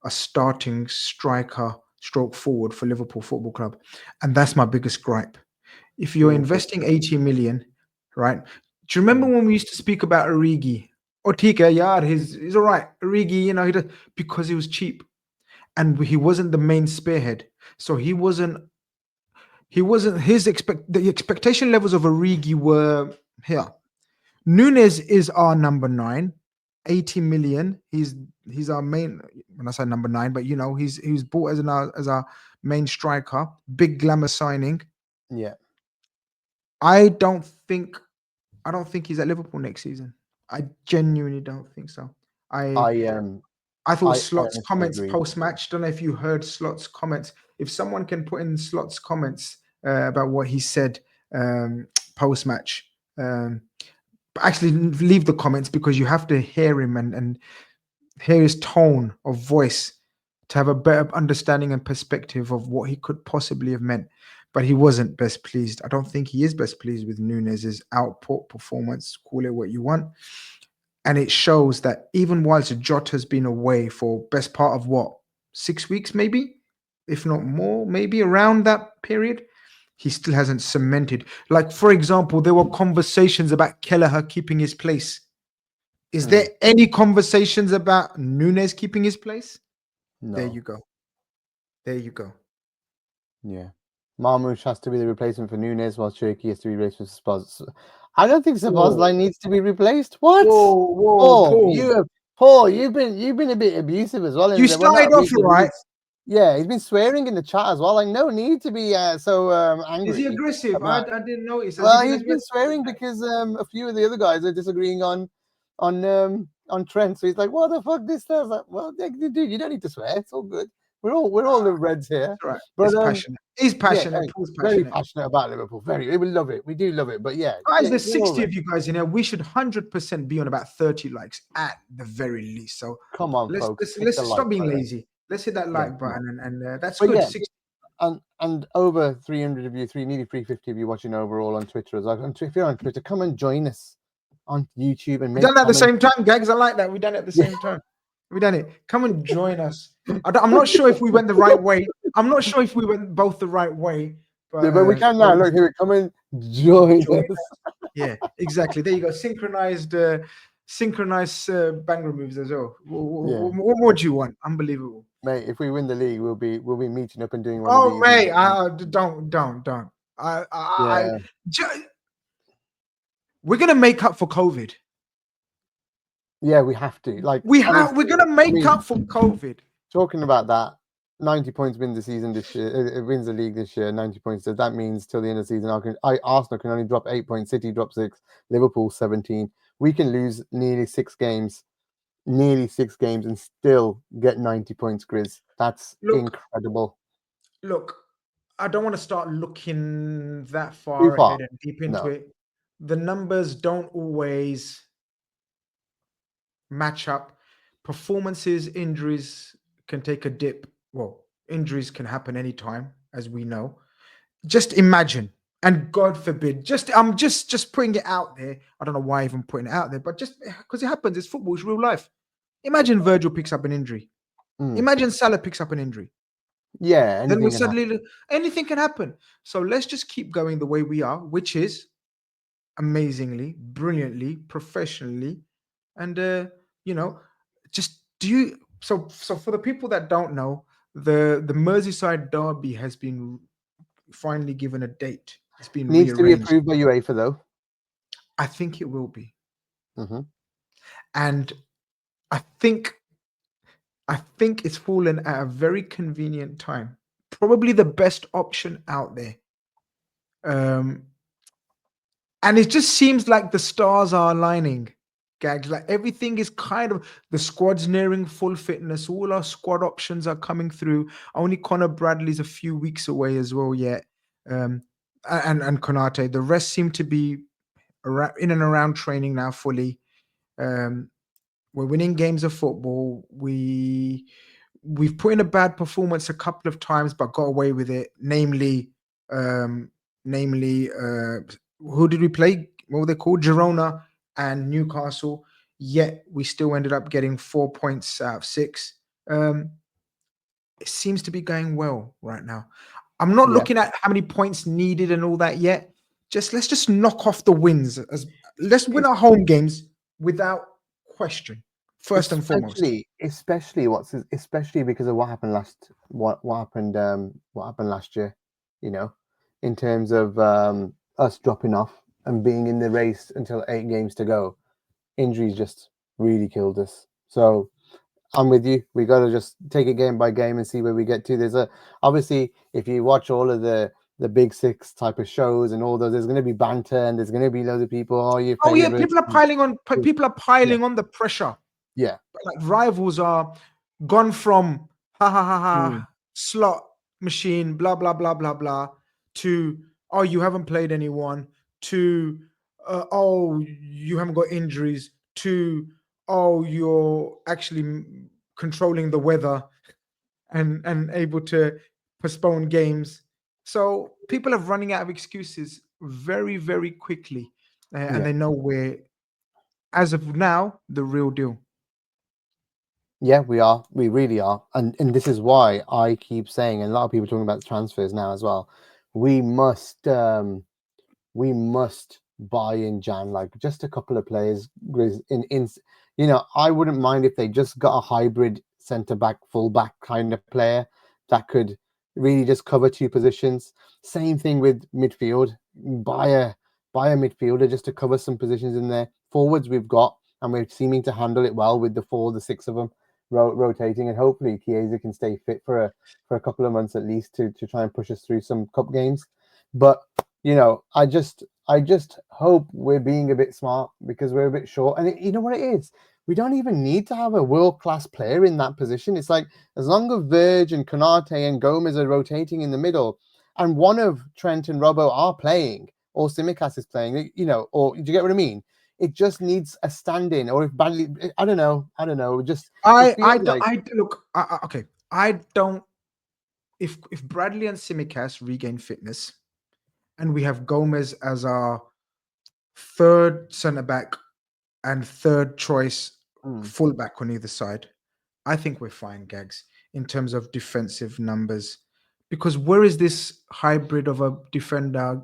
Speaker 2: a starting striker stroke forward for Liverpool Football Club. And that's my biggest gripe. If you're
Speaker 1: Mm,
Speaker 2: investing 80 million, right? Do you remember
Speaker 1: mm,
Speaker 2: when we used to speak about Origi? Ortega, yeah, he's all right. Origi, because he was cheap and he wasn't the main spearhead. So he wasn't the expectation levels of Origi were here. Nunes is our number 9, 80 million. He's our main. When I say number 9, but he's bought as our main striker. Big glamour signing.
Speaker 1: yeah,
Speaker 2: I don't think he's at Liverpool next season. I genuinely don't think so. I
Speaker 1: I
Speaker 2: I thought
Speaker 1: I
Speaker 2: Slot's
Speaker 1: honestly
Speaker 2: comments
Speaker 1: agree.
Speaker 2: post match. Don't know if you heard Slot's comments. If someone can put in Slot's comments about what he said post match, actually leave the comments because you have to hear him and hear his tone of voice to have a better understanding and perspective of what he could possibly have meant. But he wasn't best pleased. I don't think he is best pleased with Nunes's output, performance, call it what you want. And it shows that even whilst Jota's been away for best part of what, 6 weeks maybe, if not more, maybe around that period, he still hasn't cemented. Like, for example, there were conversations about Kelleher keeping his place. Is there
Speaker 1: Mm,
Speaker 2: any conversations about Nunes keeping his place? There
Speaker 1: no.
Speaker 2: you go. There you go.
Speaker 1: Yeah. Marmoush has to be the replacement for Nunes, while Cherky has to be replaced with Spaz. I don't think
Speaker 2: Whoa,
Speaker 1: Sabazlai needs to be replaced. What?
Speaker 2: whoa, whoa,
Speaker 1: Paul,
Speaker 2: Paul.
Speaker 1: you've been a bit abusive as well.
Speaker 2: You
Speaker 1: And well,
Speaker 2: started
Speaker 1: not
Speaker 2: off
Speaker 1: really.
Speaker 2: right.
Speaker 1: Yeah, he's been swearing in the chat as well. Like, no need to be so
Speaker 2: Is he
Speaker 1: angry
Speaker 2: aggressive? I
Speaker 1: about.
Speaker 2: didn't notice. Has he
Speaker 1: Well,
Speaker 2: been
Speaker 1: he's been
Speaker 2: aggressive in the
Speaker 1: swearing
Speaker 2: chat?
Speaker 1: because a few of the other guys are disagreeing on Trent. So he's like, "What the fuck this does?" Like, well, dude, you don't need to swear. It's all good. we're all the Reds here.
Speaker 2: That's right.
Speaker 1: But
Speaker 2: It's passionate. He's
Speaker 1: yeah,
Speaker 2: passionate. Paul's
Speaker 1: very
Speaker 2: passionate.
Speaker 1: passionate about Liverpool. Very, we love it. We do love it. But yeah,
Speaker 2: Guys, there's
Speaker 1: we're all
Speaker 2: 60
Speaker 1: Reds.
Speaker 2: of you guys in here. We should 100% be on about 30 likes at the very least. So
Speaker 1: Come on,
Speaker 2: let's
Speaker 1: folks,
Speaker 2: let's,
Speaker 1: hit the
Speaker 2: let's
Speaker 1: like
Speaker 2: stop being
Speaker 1: button.
Speaker 2: lazy. Let's hit that
Speaker 1: Yeah,
Speaker 2: like
Speaker 1: come on.
Speaker 2: button, and that's
Speaker 1: But
Speaker 2: good.
Speaker 1: yeah,
Speaker 2: 60.
Speaker 1: and over 300 of you, nearly 350 of you watching overall on Twitter as well. And if you're on Twitter, come and join us on YouTube and
Speaker 2: We
Speaker 1: make
Speaker 2: done that at the
Speaker 1: comments.
Speaker 2: same time, Gags. I like that. We done it at the same time. We done it. Come and join us. I'm not sure if we went the right way. I'm not sure if we went both the right way,
Speaker 1: Yeah, but we can now. Look here, come and join us.
Speaker 2: Yeah, exactly. There you go. Synchronized banger moves as well. What more do you want? Unbelievable.
Speaker 1: Mate, if we win the league, we'll be meeting up and doing one
Speaker 2: Oh,
Speaker 1: of these.
Speaker 2: mate, don't.
Speaker 1: Yeah.
Speaker 2: We're gonna make up for COVID.
Speaker 1: Yeah, we have to. Like
Speaker 2: We're gonna make up for COVID.
Speaker 1: Talking about that, 90 points win the season this year. It wins the league this year. 90 points. So that means till the end of the season, Arsenal can only drop 8 points. City drop 6. Liverpool 17. We can lose nearly 6 games, and still get 90 points, Grizz. That's incredible.
Speaker 2: Look, I don't want to start looking that
Speaker 1: Too
Speaker 2: far
Speaker 1: far.
Speaker 2: ahead and deep into
Speaker 1: No.
Speaker 2: it. The numbers don't always match up. Performances, injuries can take a dip. Well, injuries can happen anytime, as we know. Just imagine, and God forbid, I'm just putting it out there. I don't know why even putting it out there, but just because it happens, it's football, it's real life. Imagine Virgil picks up an injury. Imagine Salah picks up an injury.
Speaker 1: Yeah,
Speaker 2: Then we suddenly anything can happen. So let's just keep going the way we are, which is amazingly, brilliantly, professionally, and just do you. So for the people that don't know, the Merseyside derby has been finally given a date. It's been
Speaker 1: needs to be
Speaker 2: rearranged.
Speaker 1: approved by UEFA though.
Speaker 2: I think it will be,
Speaker 1: and
Speaker 2: I think it's fallen at a very convenient time. Probably the best option out there. And it just seems like the stars are aligning, Gags. Like everything is kind of, the squad's nearing full fitness. All our squad options are coming through. Only Connor Bradley's a few weeks away as well yet. And Konate. The rest seem to be in and around training now fully. We're winning games of football. We've put in a bad performance a couple of times, but got away with it. Namely, who did we play? What were they called? Girona and Newcastle. Yet we still ended up getting 4 points out of 6. It seems to be going well right now. I'm not looking at how many points needed and all that yet. Let's just knock off the wins. Let's win our home games without question. First and foremost,
Speaker 1: especially because of what happened last year. In terms of us dropping off and being in the race until 8 games to go, injuries just really killed us. So I'm with you. We got to just take it game by game and see where we get to. There's obviously, if you watch all of the Big Six type of shows and all those, there's going to be banter and there's going to be loads of people.
Speaker 2: People are piling on. People are piling on the pressure.
Speaker 1: Yeah,
Speaker 2: like rivals are gone from slot machine, blah blah blah blah blah, to you haven't played anyone, to you haven't got injuries, to you're actually controlling the weather and able to postpone games. So people are running out of excuses very, very quickly, and they know we're, as of now, the real deal.
Speaker 1: Yeah, we are. We really are. And this is why I keep saying, and a lot of people are talking about the transfers now as well. We must buy in Jan, like just a couple of players. I wouldn't mind if they just got a hybrid centre back, full back kind of player that could really just cover 2 positions. Same thing with midfield. Buy a midfielder just to cover some positions in there. Forwards we've got, and we're seeming to handle it well with the 4, the 6 of them rotating, and hopefully Chiesa can stay fit for a couple of months at least to try and push us through some cup games. But I just hope we're being a bit smart, because we're a bit short. And you know what it is? we don't even need to have a world-class player in that position. It's like as long as Verge and Konate and Gomez are rotating in the middle, and one of Trent and Robbo are playing, or Simicast is playing, or do you get what I mean? It just needs a stand-in, or if badly, I don't know. Just it feels like
Speaker 2: Okay. I don't. If Bradley and Simicast regain fitness, and we have Gomez as our third centre back and third choice fullback on either side, I think we're fine, Gags, in terms of defensive numbers. Because where is this hybrid of a defender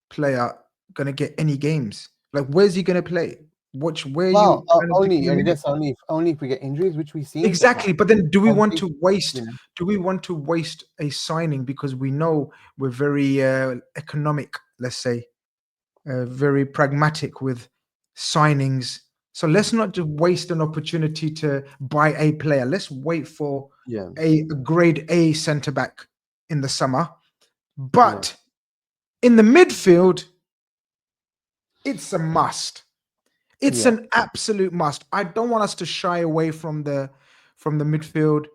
Speaker 2: player going to get any games? Like, where's he going to play? Where
Speaker 1: well,
Speaker 2: you kind of giving
Speaker 1: only
Speaker 2: him
Speaker 1: I
Speaker 2: minutes?
Speaker 1: guess only if we get injuries, which we see in this match.
Speaker 2: Exactly. But then do we want
Speaker 1: Obviously,
Speaker 2: to waste?
Speaker 1: you know,
Speaker 2: Do we want to waste a signing because we know we're very economic, let's say, very pragmatic with signings. So let's not just waste an opportunity to buy a player. Let's wait for
Speaker 1: yeah,
Speaker 2: a grade A centre back in the summer.
Speaker 1: yeah,
Speaker 2: But in the midfield, it's a must. It's
Speaker 1: yeah.
Speaker 2: an absolute must. I don't want us to shy away from the midfield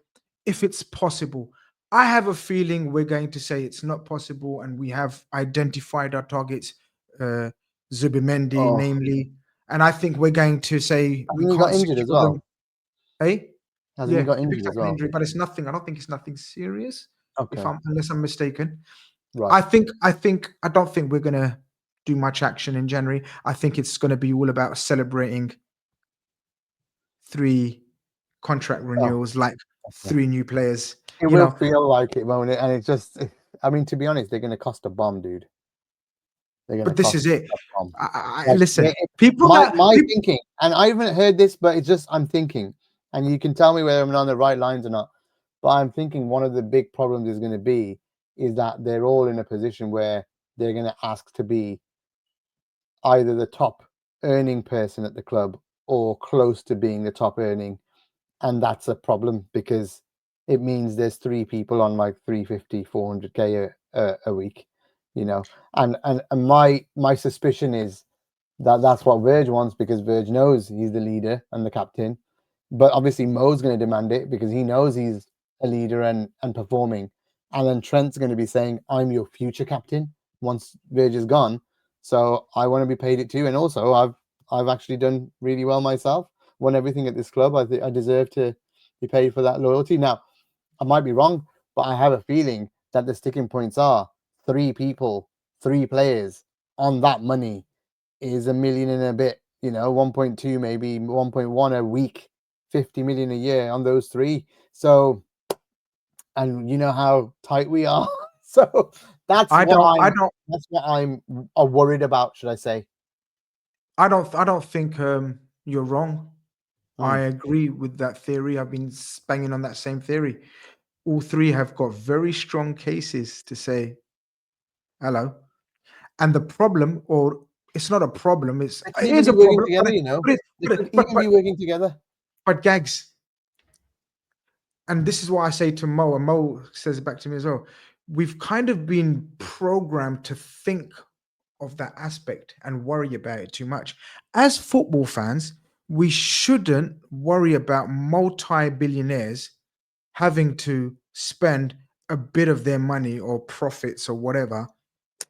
Speaker 2: if it's possible. I have a feeling we're going to say it's not possible, and we have identified our targets, uh, Zubimendi,
Speaker 1: Oh,
Speaker 2: namely, and I think we're going to say we
Speaker 1: hasn't he got
Speaker 2: can't
Speaker 1: injured as
Speaker 2: secure them.
Speaker 1: well?
Speaker 2: Hey,
Speaker 1: Hasn't he
Speaker 2: yeah,
Speaker 1: got
Speaker 2: he
Speaker 1: injured
Speaker 2: picked up
Speaker 1: as
Speaker 2: an
Speaker 1: well?
Speaker 2: injury, but it's nothing. I don't think it's nothing serious. If
Speaker 1: Okay,
Speaker 2: I'm unless I'm mistaken,
Speaker 1: right.
Speaker 2: I don't think we're gonna do much action in January. I think it's going to be all about celebrating 3 contract
Speaker 1: Oh,
Speaker 2: renewals, like
Speaker 1: okay.
Speaker 2: 3 new players,
Speaker 1: It
Speaker 2: you
Speaker 1: will
Speaker 2: know.
Speaker 1: feel like it, won't it? And it's just, I mean, to be honest, they're going to cost a bomb, dude. They're going to
Speaker 2: But this
Speaker 1: cost
Speaker 2: is it.
Speaker 1: a bomb.
Speaker 2: I
Speaker 1: Like
Speaker 2: listen, people
Speaker 1: my
Speaker 2: that
Speaker 1: my
Speaker 2: people
Speaker 1: thinking, and I haven't heard this, but it's just I'm thinking, and you can tell me whether I'm on the right lines or not. But I'm thinking one of the big problems is going to be is that they're all in a position where they're going to ask to be either the top earning person at the club or close to being the top earning, and that's a problem because it means there's 3 people on like 350 400k a week, and my suspicion is that that's what Verge wants because Verge knows he's the leader and the captain. But obviously Mo's going to demand it because he knows he's a leader and performing. And then Trent's going to be saying, I'm your future captain once Verge is gone. So I want to be paid it too. And also I've actually done really well myself, won everything at this club. I think I deserve to be paid for that loyalty. Now, I might be wrong, but I have a feeling that the sticking points are 3 people, 3 players on that money is a million and a bit, 1.2, maybe 1.1 a week, 50 million a year on those 3. So, and you know how tight we are. So
Speaker 2: I don't I don't
Speaker 1: that's what I'm worried about, should I say.
Speaker 2: I don't think you're wrong. I
Speaker 1: Mm.
Speaker 2: agree with that theory. I've been banging on that same theory. All 3 have got very strong cases to say hello. And the problem, or it's not a problem,
Speaker 1: They could
Speaker 2: it
Speaker 1: even
Speaker 2: is
Speaker 1: be
Speaker 2: a
Speaker 1: working
Speaker 2: problem,
Speaker 1: together, They could even be working together.
Speaker 2: but Gags, and this is what I say to Mo, and Mo says it back to me as well. We've kind of been programmed to think of that aspect and worry about it too much. As football fans, we shouldn't worry about multi-billionaires having to spend a bit of their money or profits or whatever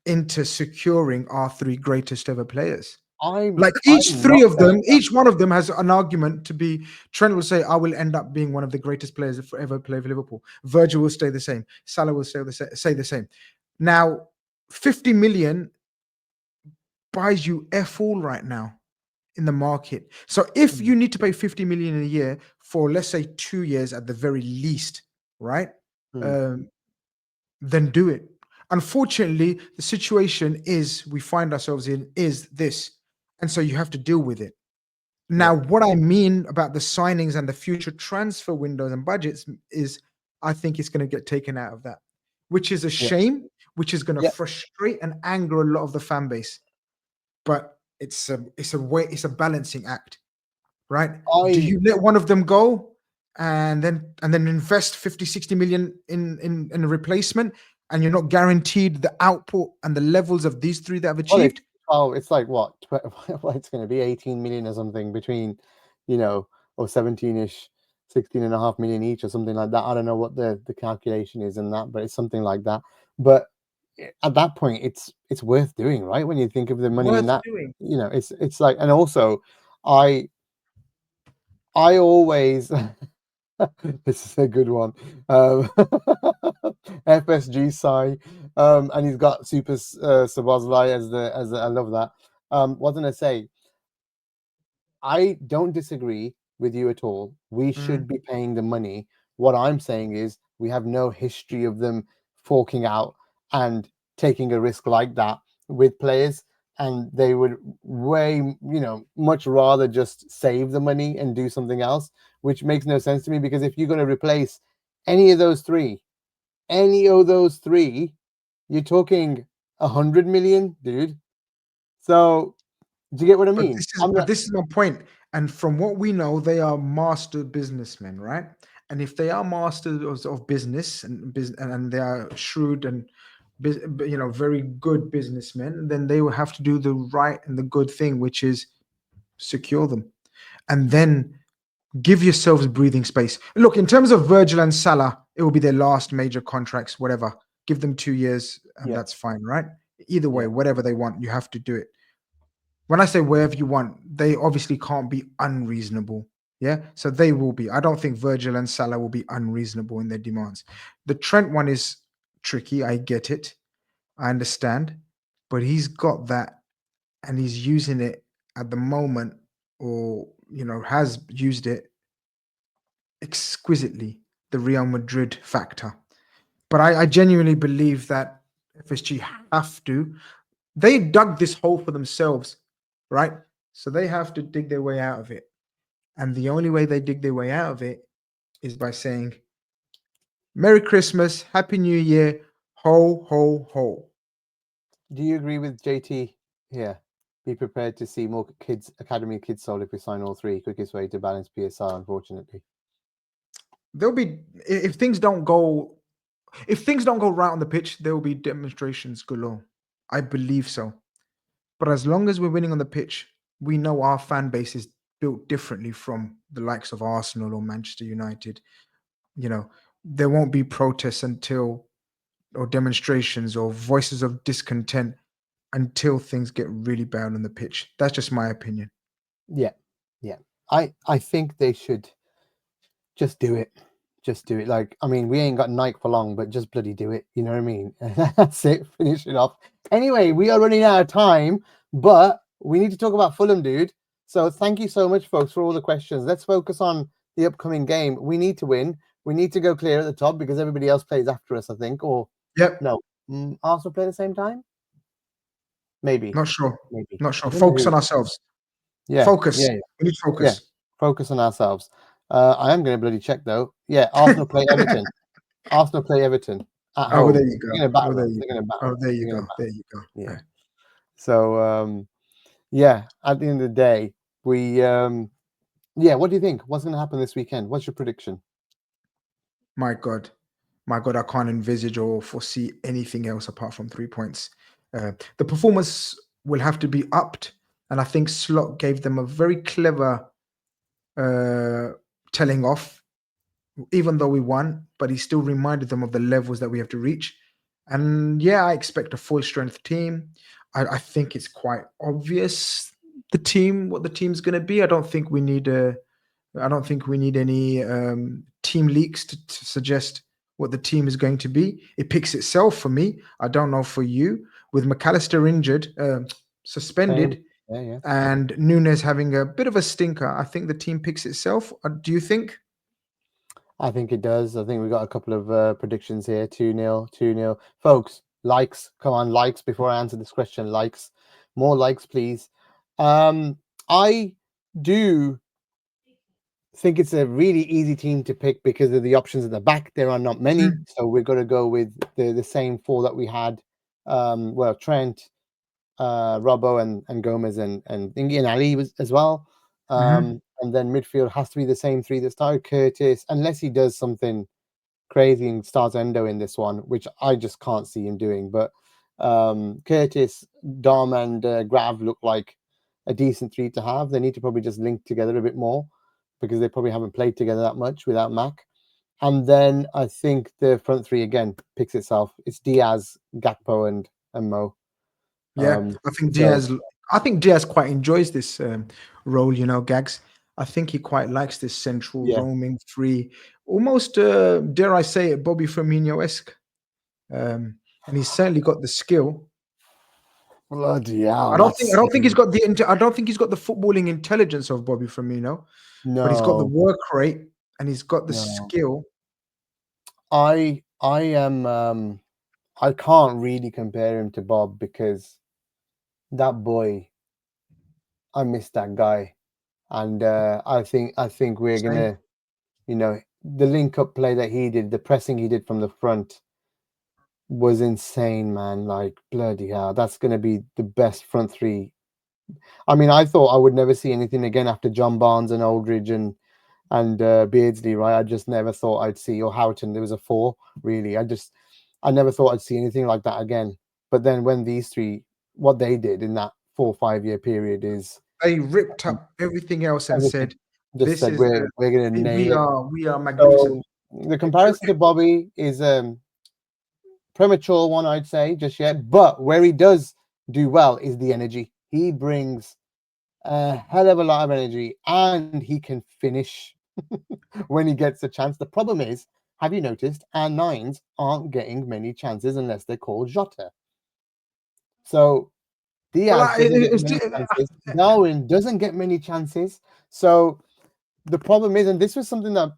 Speaker 2: into securing our 3 greatest ever players. Like each
Speaker 1: I'm
Speaker 2: 3
Speaker 1: not
Speaker 2: of
Speaker 1: saying
Speaker 2: them, each one of them has an argument to be. Trent will say, "I will end up being one of the greatest players that ever play for Liverpool." Virgil will stay the same. Salah will say the same. Now, 50 million buys you F all right now in the market. So if
Speaker 1: Mm,
Speaker 2: you need to pay 50 million a year for, let's say, 2 years at the very least, right?
Speaker 1: mm,
Speaker 2: Um, then do it. Unfortunately, the situation is we find ourselves in is this, and so you have to deal with it.
Speaker 1: yeah,
Speaker 2: Now, what I mean about the signings and the future transfer windows and budgets is I think it's going to get taken out of that, which is a
Speaker 1: yeah,
Speaker 2: shame, which is going to
Speaker 1: yeah.
Speaker 2: frustrate and anger a lot of the fan base. But it's a balancing act, right? Do
Speaker 1: I
Speaker 2: you let one of them go and then invest 50, 60 million in a replacement, and you're not guaranteed the output and the levels of these 3 that have
Speaker 1: Well,
Speaker 2: achieved?
Speaker 1: it's like what? Well, it's going to be 18 million or something between, or 17ish, 16.5 million each or something like that. I don't know what the calculation is in that, but it's something like that. But at that point, it's worth doing, right? When you think of the money in
Speaker 2: Worth
Speaker 1: that,
Speaker 2: doing.
Speaker 1: it's like, and also, I always this is a good one. FSG Sai, and he's got Super Sabazlai as I love that. What did I say? I don't disagree with you at all. We
Speaker 2: Mm.
Speaker 1: should be paying the money. What I'm saying is we have no history of them forking out and taking a risk like that with players. And they would much rather just save the money and do something else, which makes no sense to me. Because if you're going to replace any of those three, you're talking 100 million, dude. So do you get what I
Speaker 2: But
Speaker 1: mean?
Speaker 2: this is
Speaker 1: I'm
Speaker 2: but
Speaker 1: not.
Speaker 2: this is my point. And from what we know, they are master businessmen, right? And if they are masters of business and they are shrewd and very good businessmen, then they will have to do the right and the good thing, which is secure them, and then give yourselves breathing space. Look, in terms of Virgil and Salah, it will be their last major contracts. Whatever, give them 2 years, and
Speaker 1: Yeah,
Speaker 2: that's fine, right? Either way,
Speaker 1: yeah.
Speaker 2: whatever they want, you have to do it. When I say wherever you want, they obviously can't be unreasonable. Yeah. So they will be. I don't think Virgil and Salah will be unreasonable in their demands. The Trent one is tricky. I get it. I understand. But he's got that and he's using it at the moment, or, has used it exquisitely, the Real Madrid factor. But I genuinely believe that FSG have to. They dug this hole for themselves, right? So they have to dig their way out of it. And the only way they dig their way out of it is by saying, Merry Christmas, Happy New Year, ho, ho, ho.
Speaker 1: Do you agree with JT here? Be prepared to see more academy kids sold if we sign all three. Quickest way to balance PSR, unfortunately.
Speaker 2: There'll be if things don't go if things don't go right on the pitch, there will be demonstrations galore. I believe so. But as long as we're winning on the pitch, we know our fan base is built differently from the likes of Arsenal or Manchester United. You know, there won't be protests until, or demonstrations or voices of discontent until things get really bad on the pitch. That's just my opinion.
Speaker 1: Yeah, yeah. I think they should just do it. Just do it. Like, I mean, we ain't got Nike for long, but just bloody do it. You know what I mean? That's it. Finish it off. Anyway, we are running out of time, but we need to talk about Fulham, dude. So thank you so much, folks, for all the questions. Let's focus on the upcoming game. We need to win. We need to go clear at the top because everybody else plays after us, I think. Or
Speaker 2: Yep.
Speaker 1: no, Arsenal play at the same time? Maybe.
Speaker 2: Not sure.
Speaker 1: Maybe.
Speaker 2: Not
Speaker 1: I
Speaker 2: sure.
Speaker 1: wonder
Speaker 2: Focus
Speaker 1: who.
Speaker 2: on ourselves.
Speaker 1: Yeah,
Speaker 2: Focus.
Speaker 1: yeah, yeah.
Speaker 2: We need
Speaker 1: Yeah.
Speaker 2: focus.
Speaker 1: Focus on ourselves. I am going to bloody check though. Yeah, Arsenal play Everton. Arsenal play Everton at
Speaker 2: Oh, well, there
Speaker 1: home.
Speaker 2: you
Speaker 1: They're
Speaker 2: go.
Speaker 1: going to batter
Speaker 2: Oh, there
Speaker 1: them.
Speaker 2: you
Speaker 1: They're
Speaker 2: go.
Speaker 1: going to batter
Speaker 2: Oh,
Speaker 1: them.
Speaker 2: there you
Speaker 1: They're going
Speaker 2: go.
Speaker 1: to batter
Speaker 2: There
Speaker 1: them.
Speaker 2: you go.
Speaker 1: Yeah.
Speaker 2: Yeah.
Speaker 1: So yeah, at the end of the day, we yeah. What do you think? What's going to happen this weekend? What's your prediction?
Speaker 2: My God. My God, I can't envisage or foresee anything else apart from 3 points. The performance will have to be upped. And I think Slot gave them a very clever uh, telling off, even though we won, but he still reminded them of the levels that we have to reach. And yeah, I expect a full strength team. I think it's quite obvious what the team's going to be. I don't think we need any team leaks to suggest what the team is going to be. It picks itself for me. I don't know for you. With McAllister injured,
Speaker 1: Same.
Speaker 2: suspended,
Speaker 1: Yeah, yeah.
Speaker 2: and Nunes having a bit of a stinker, I think the team picks itself. Do you think?
Speaker 1: I think it does. I think we got a couple of predictions here. 2-0, 2-0. Folks, likes. Come on, likes before I answer this question. Likes. More likes, please. I do think it's a really easy team to pick because of the options at the back. There are not many,
Speaker 2: Mm,
Speaker 1: so we're going to go with the same four that we had. Well, Trent, Robbo, and Gomez, and Ingy and Ali was as well.
Speaker 2: mhm.
Speaker 1: And then midfield has to be the same three that started. Curtis, unless he does something crazy and starts Endo in this one, which I just can't see him doing. But Curtis, Dom, and Grav look like a decent three to have. They need to probably just link together a bit more. because they probably haven't played together that much without Mac. And then I think the front three again picks itself. It's Diaz, Gakpo, and Mo.
Speaker 2: Yeah,
Speaker 1: So
Speaker 2: I think Diaz quite enjoys this role. You know, Gags. I think he quite likes this central
Speaker 1: yeah,
Speaker 2: roaming free, almost dare I say it, Bobby Firmino esque. And he's certainly got the skill.
Speaker 1: bloody hell,
Speaker 2: I
Speaker 1: that's
Speaker 2: don't think he's got I don't think he's got the footballing intelligence of Bobby Firmino, but he's got the
Speaker 1: no,
Speaker 2: work rate and he's got the
Speaker 1: no.
Speaker 2: skill.
Speaker 1: I am I can't really compare him to Bob because that boy, I miss that guy, and I think we're
Speaker 2: Same.
Speaker 1: gonna, the link up play that he did, the pressing he did from the front was insane, man. Like bloody hell, that's gonna be the best front three. I mean, I thought I would never see anything again after John Barnes and Aldridge and Beardsley, right? I just never thought I'd see, or Houghton. There was a four, really. I never thought I'd see anything like that again. But then when these three, what they did in that 4 or 5 year period is
Speaker 2: They ripped up everything else and
Speaker 1: everything.
Speaker 2: said,
Speaker 1: Just
Speaker 2: "This
Speaker 1: said
Speaker 2: is
Speaker 1: we're gonna nail it.
Speaker 2: we are magnificent."
Speaker 1: So the comparison to Bobby is premature one, I'd say, just yet. But where he does do well is the energy. He brings a hell of a lot of energy, and he can finish when he gets a chance. The problem is, have you noticed, our nines aren't getting many chances unless they're called Jota. So
Speaker 2: Well,
Speaker 1: Diaz
Speaker 2: I,
Speaker 1: doesn't get
Speaker 2: it's,
Speaker 1: many chances. Darwin doesn't get many chances. So the problem is, and this was something that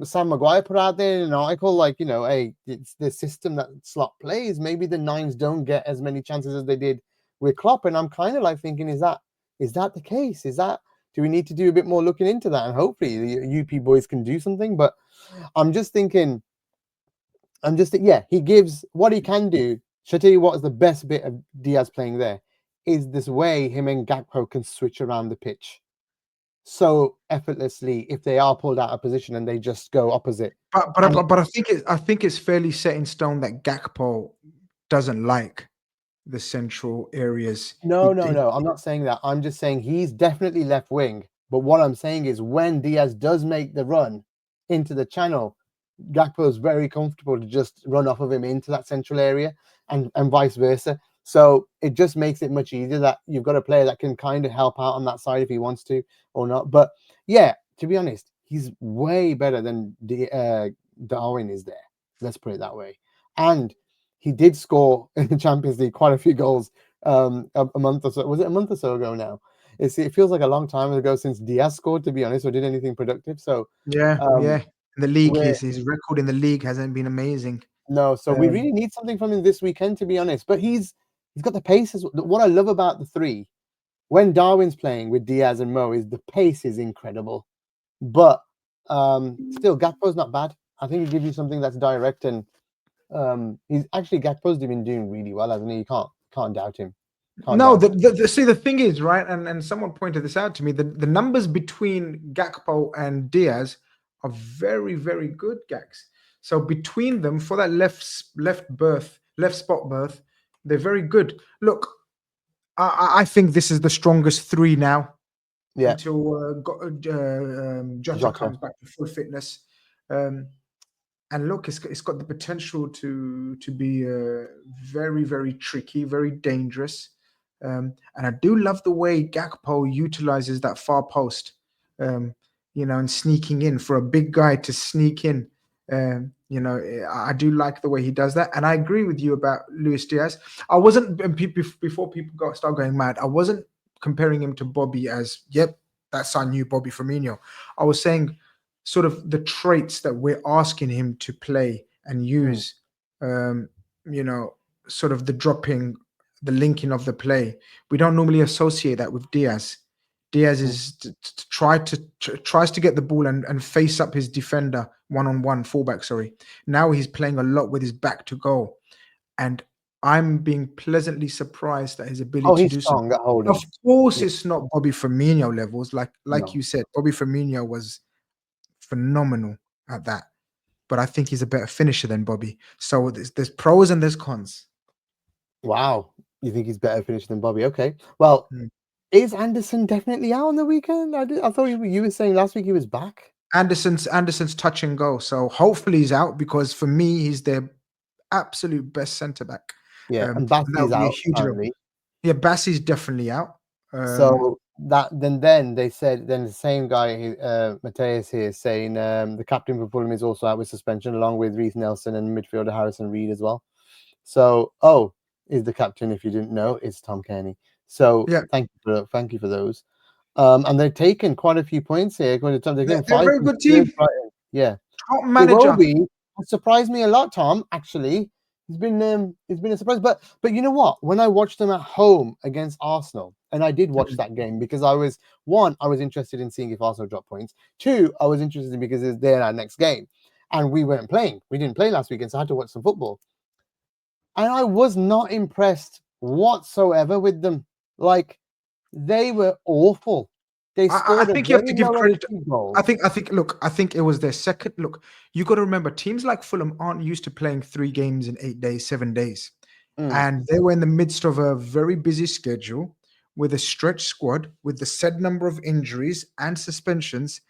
Speaker 1: Sam Maguire put out there in an article, like, hey, it's the system that Slot plays. Maybe the nines don't get as many chances as they did with Klopp, and I'm kind of like thinking, is that the case? Do we need to do a bit more looking into that? And hopefully the UP boys can do something. But I'm just thinking, yeah, he gives what he can do. Shall I tell you what is the best bit of Diaz playing there? Is this way him and Gakpo can switch around the pitch so effortlessly if they are pulled out of position and they just go opposite. And
Speaker 2: but I think it's fairly set in stone that Gakpo doesn't like the central areas.
Speaker 1: no, no, no, I'm not saying that. I'm just saying he's definitely left wing. But what I'm saying is when Diaz does make the run into the channel, Gakpo is very comfortable to just run off of him into that central area and vice versa. So it just makes it much easier that you've got a player that can kind of help out on that side if he wants to or not. But yeah, to be honest, he's way better than Darwin is there. Let's put it that way. And he did score in the Champions League quite a few goals a month or so. Was it a month or so ago now? It feels like a long time ago since Diaz scored, to be honest, or did anything productive. So
Speaker 2: Yeah,
Speaker 1: um,
Speaker 2: yeah. In the league,
Speaker 1: we're
Speaker 2: his record in the league hasn't been amazing.
Speaker 1: no, so we
Speaker 2: Um,
Speaker 1: really need something from him this weekend, to be honest. But he's got the pace. What I love about the three when Darwin's playing with Diaz and Mo is the pace is incredible. But still, Gakpo's not bad. I think he gives you something that's direct, and he's actually Gakpo's been doing really well, hasn't he? You can't doubt him. Can't
Speaker 2: no,
Speaker 1: doubt him.
Speaker 2: see the thing is right, and someone pointed this out to me. The numbers between Gakpo and Diaz are very good, Gax. So between them for that left spot berth, they're very good. Look, I think this is the strongest three now
Speaker 1: Yeah,
Speaker 2: until Jota
Speaker 1: Jota.
Speaker 2: comes back to full fitness. Um, and look, it's got the potential to be very tricky, very dangerous. And I do love the way Gakpo utilizes that far post, and sneaking in for a big guy to sneak in. I do like the way he does that, and I agree with you about Luis Diaz. I wasn't before people start going mad. I wasn't comparing him to Bobby as, yep, that's our new Bobby Firmino. I was saying sort of the traits that we're asking him to play and
Speaker 1: Mm,
Speaker 2: use, um, you know, sort of the dropping, the linking of the play. We don't normally associate that with Diaz. Diaz
Speaker 1: mm.
Speaker 2: is tries to get the ball and face up his defender one on one fullback. Sorry, now he's playing a lot with his back to goal, and I'm being pleasantly surprised at his ability
Speaker 1: Oh,
Speaker 2: to
Speaker 1: he's
Speaker 2: do so.
Speaker 1: strong at
Speaker 2: Of
Speaker 1: holding.
Speaker 2: course,
Speaker 1: Yeah,
Speaker 2: it's not Bobby Firmino levels, like
Speaker 1: no.
Speaker 2: you said. Bobby Firmino was phenomenal at that. But I think he's a better finisher than Bobby. So there's pros and there's cons.
Speaker 1: Wow. You think he's better finished than Bobby? Okay. Well,
Speaker 2: Mm.
Speaker 1: Is Anderson definitely out on the weekend? I thought you were saying last week he was back.
Speaker 2: Anderson's touch and go. So hopefully he's out because for me he's their absolute best centre back.
Speaker 1: Yeah, and
Speaker 2: And that
Speaker 1: Bassey's
Speaker 2: would be a
Speaker 1: out
Speaker 2: huge help.
Speaker 1: apparently.
Speaker 2: Yeah, Bassey's definitely out. Um,
Speaker 1: So that then they said then the same guy Mateus here is saying the captain for Fulham is also out with suspension along with Reece Nelson and midfielder Harrison Reed as well. So is the captain, if you didn't know, is Tom Kearney. So
Speaker 2: yeah,
Speaker 1: thank you for those. And they've taken quite a few points here. They've taken
Speaker 2: they're a
Speaker 1: five
Speaker 2: very
Speaker 1: from
Speaker 2: good
Speaker 1: Spurs,
Speaker 2: team.
Speaker 1: Brighton. Yeah.
Speaker 2: Top manager.
Speaker 1: Iwobi has surprised me a lot, Tom. Actually, he's been a surprise. But you know what? When I watched them at home against Arsenal, and I did watch
Speaker 2: Mhm.
Speaker 1: that game because I was interested in seeing if Arsenal dropped points. Two, I was interested in because it's their next game, and we weren't playing. We didn't play last weekend, so I had to watch some football, and I was not impressed whatsoever with them. Like they were awful. They
Speaker 2: I
Speaker 1: scored a
Speaker 2: think you have to
Speaker 1: very
Speaker 2: give
Speaker 1: low
Speaker 2: credit.
Speaker 1: XG goal.
Speaker 2: I think. Look, I think it was their second. Look, you got to remember, teams like Fulham aren't used to playing 3 games in 8 days, 7 days,
Speaker 1: Mm.
Speaker 2: and they were in the midst of a very busy schedule with a stretch squad with the said number of injuries and suspensions.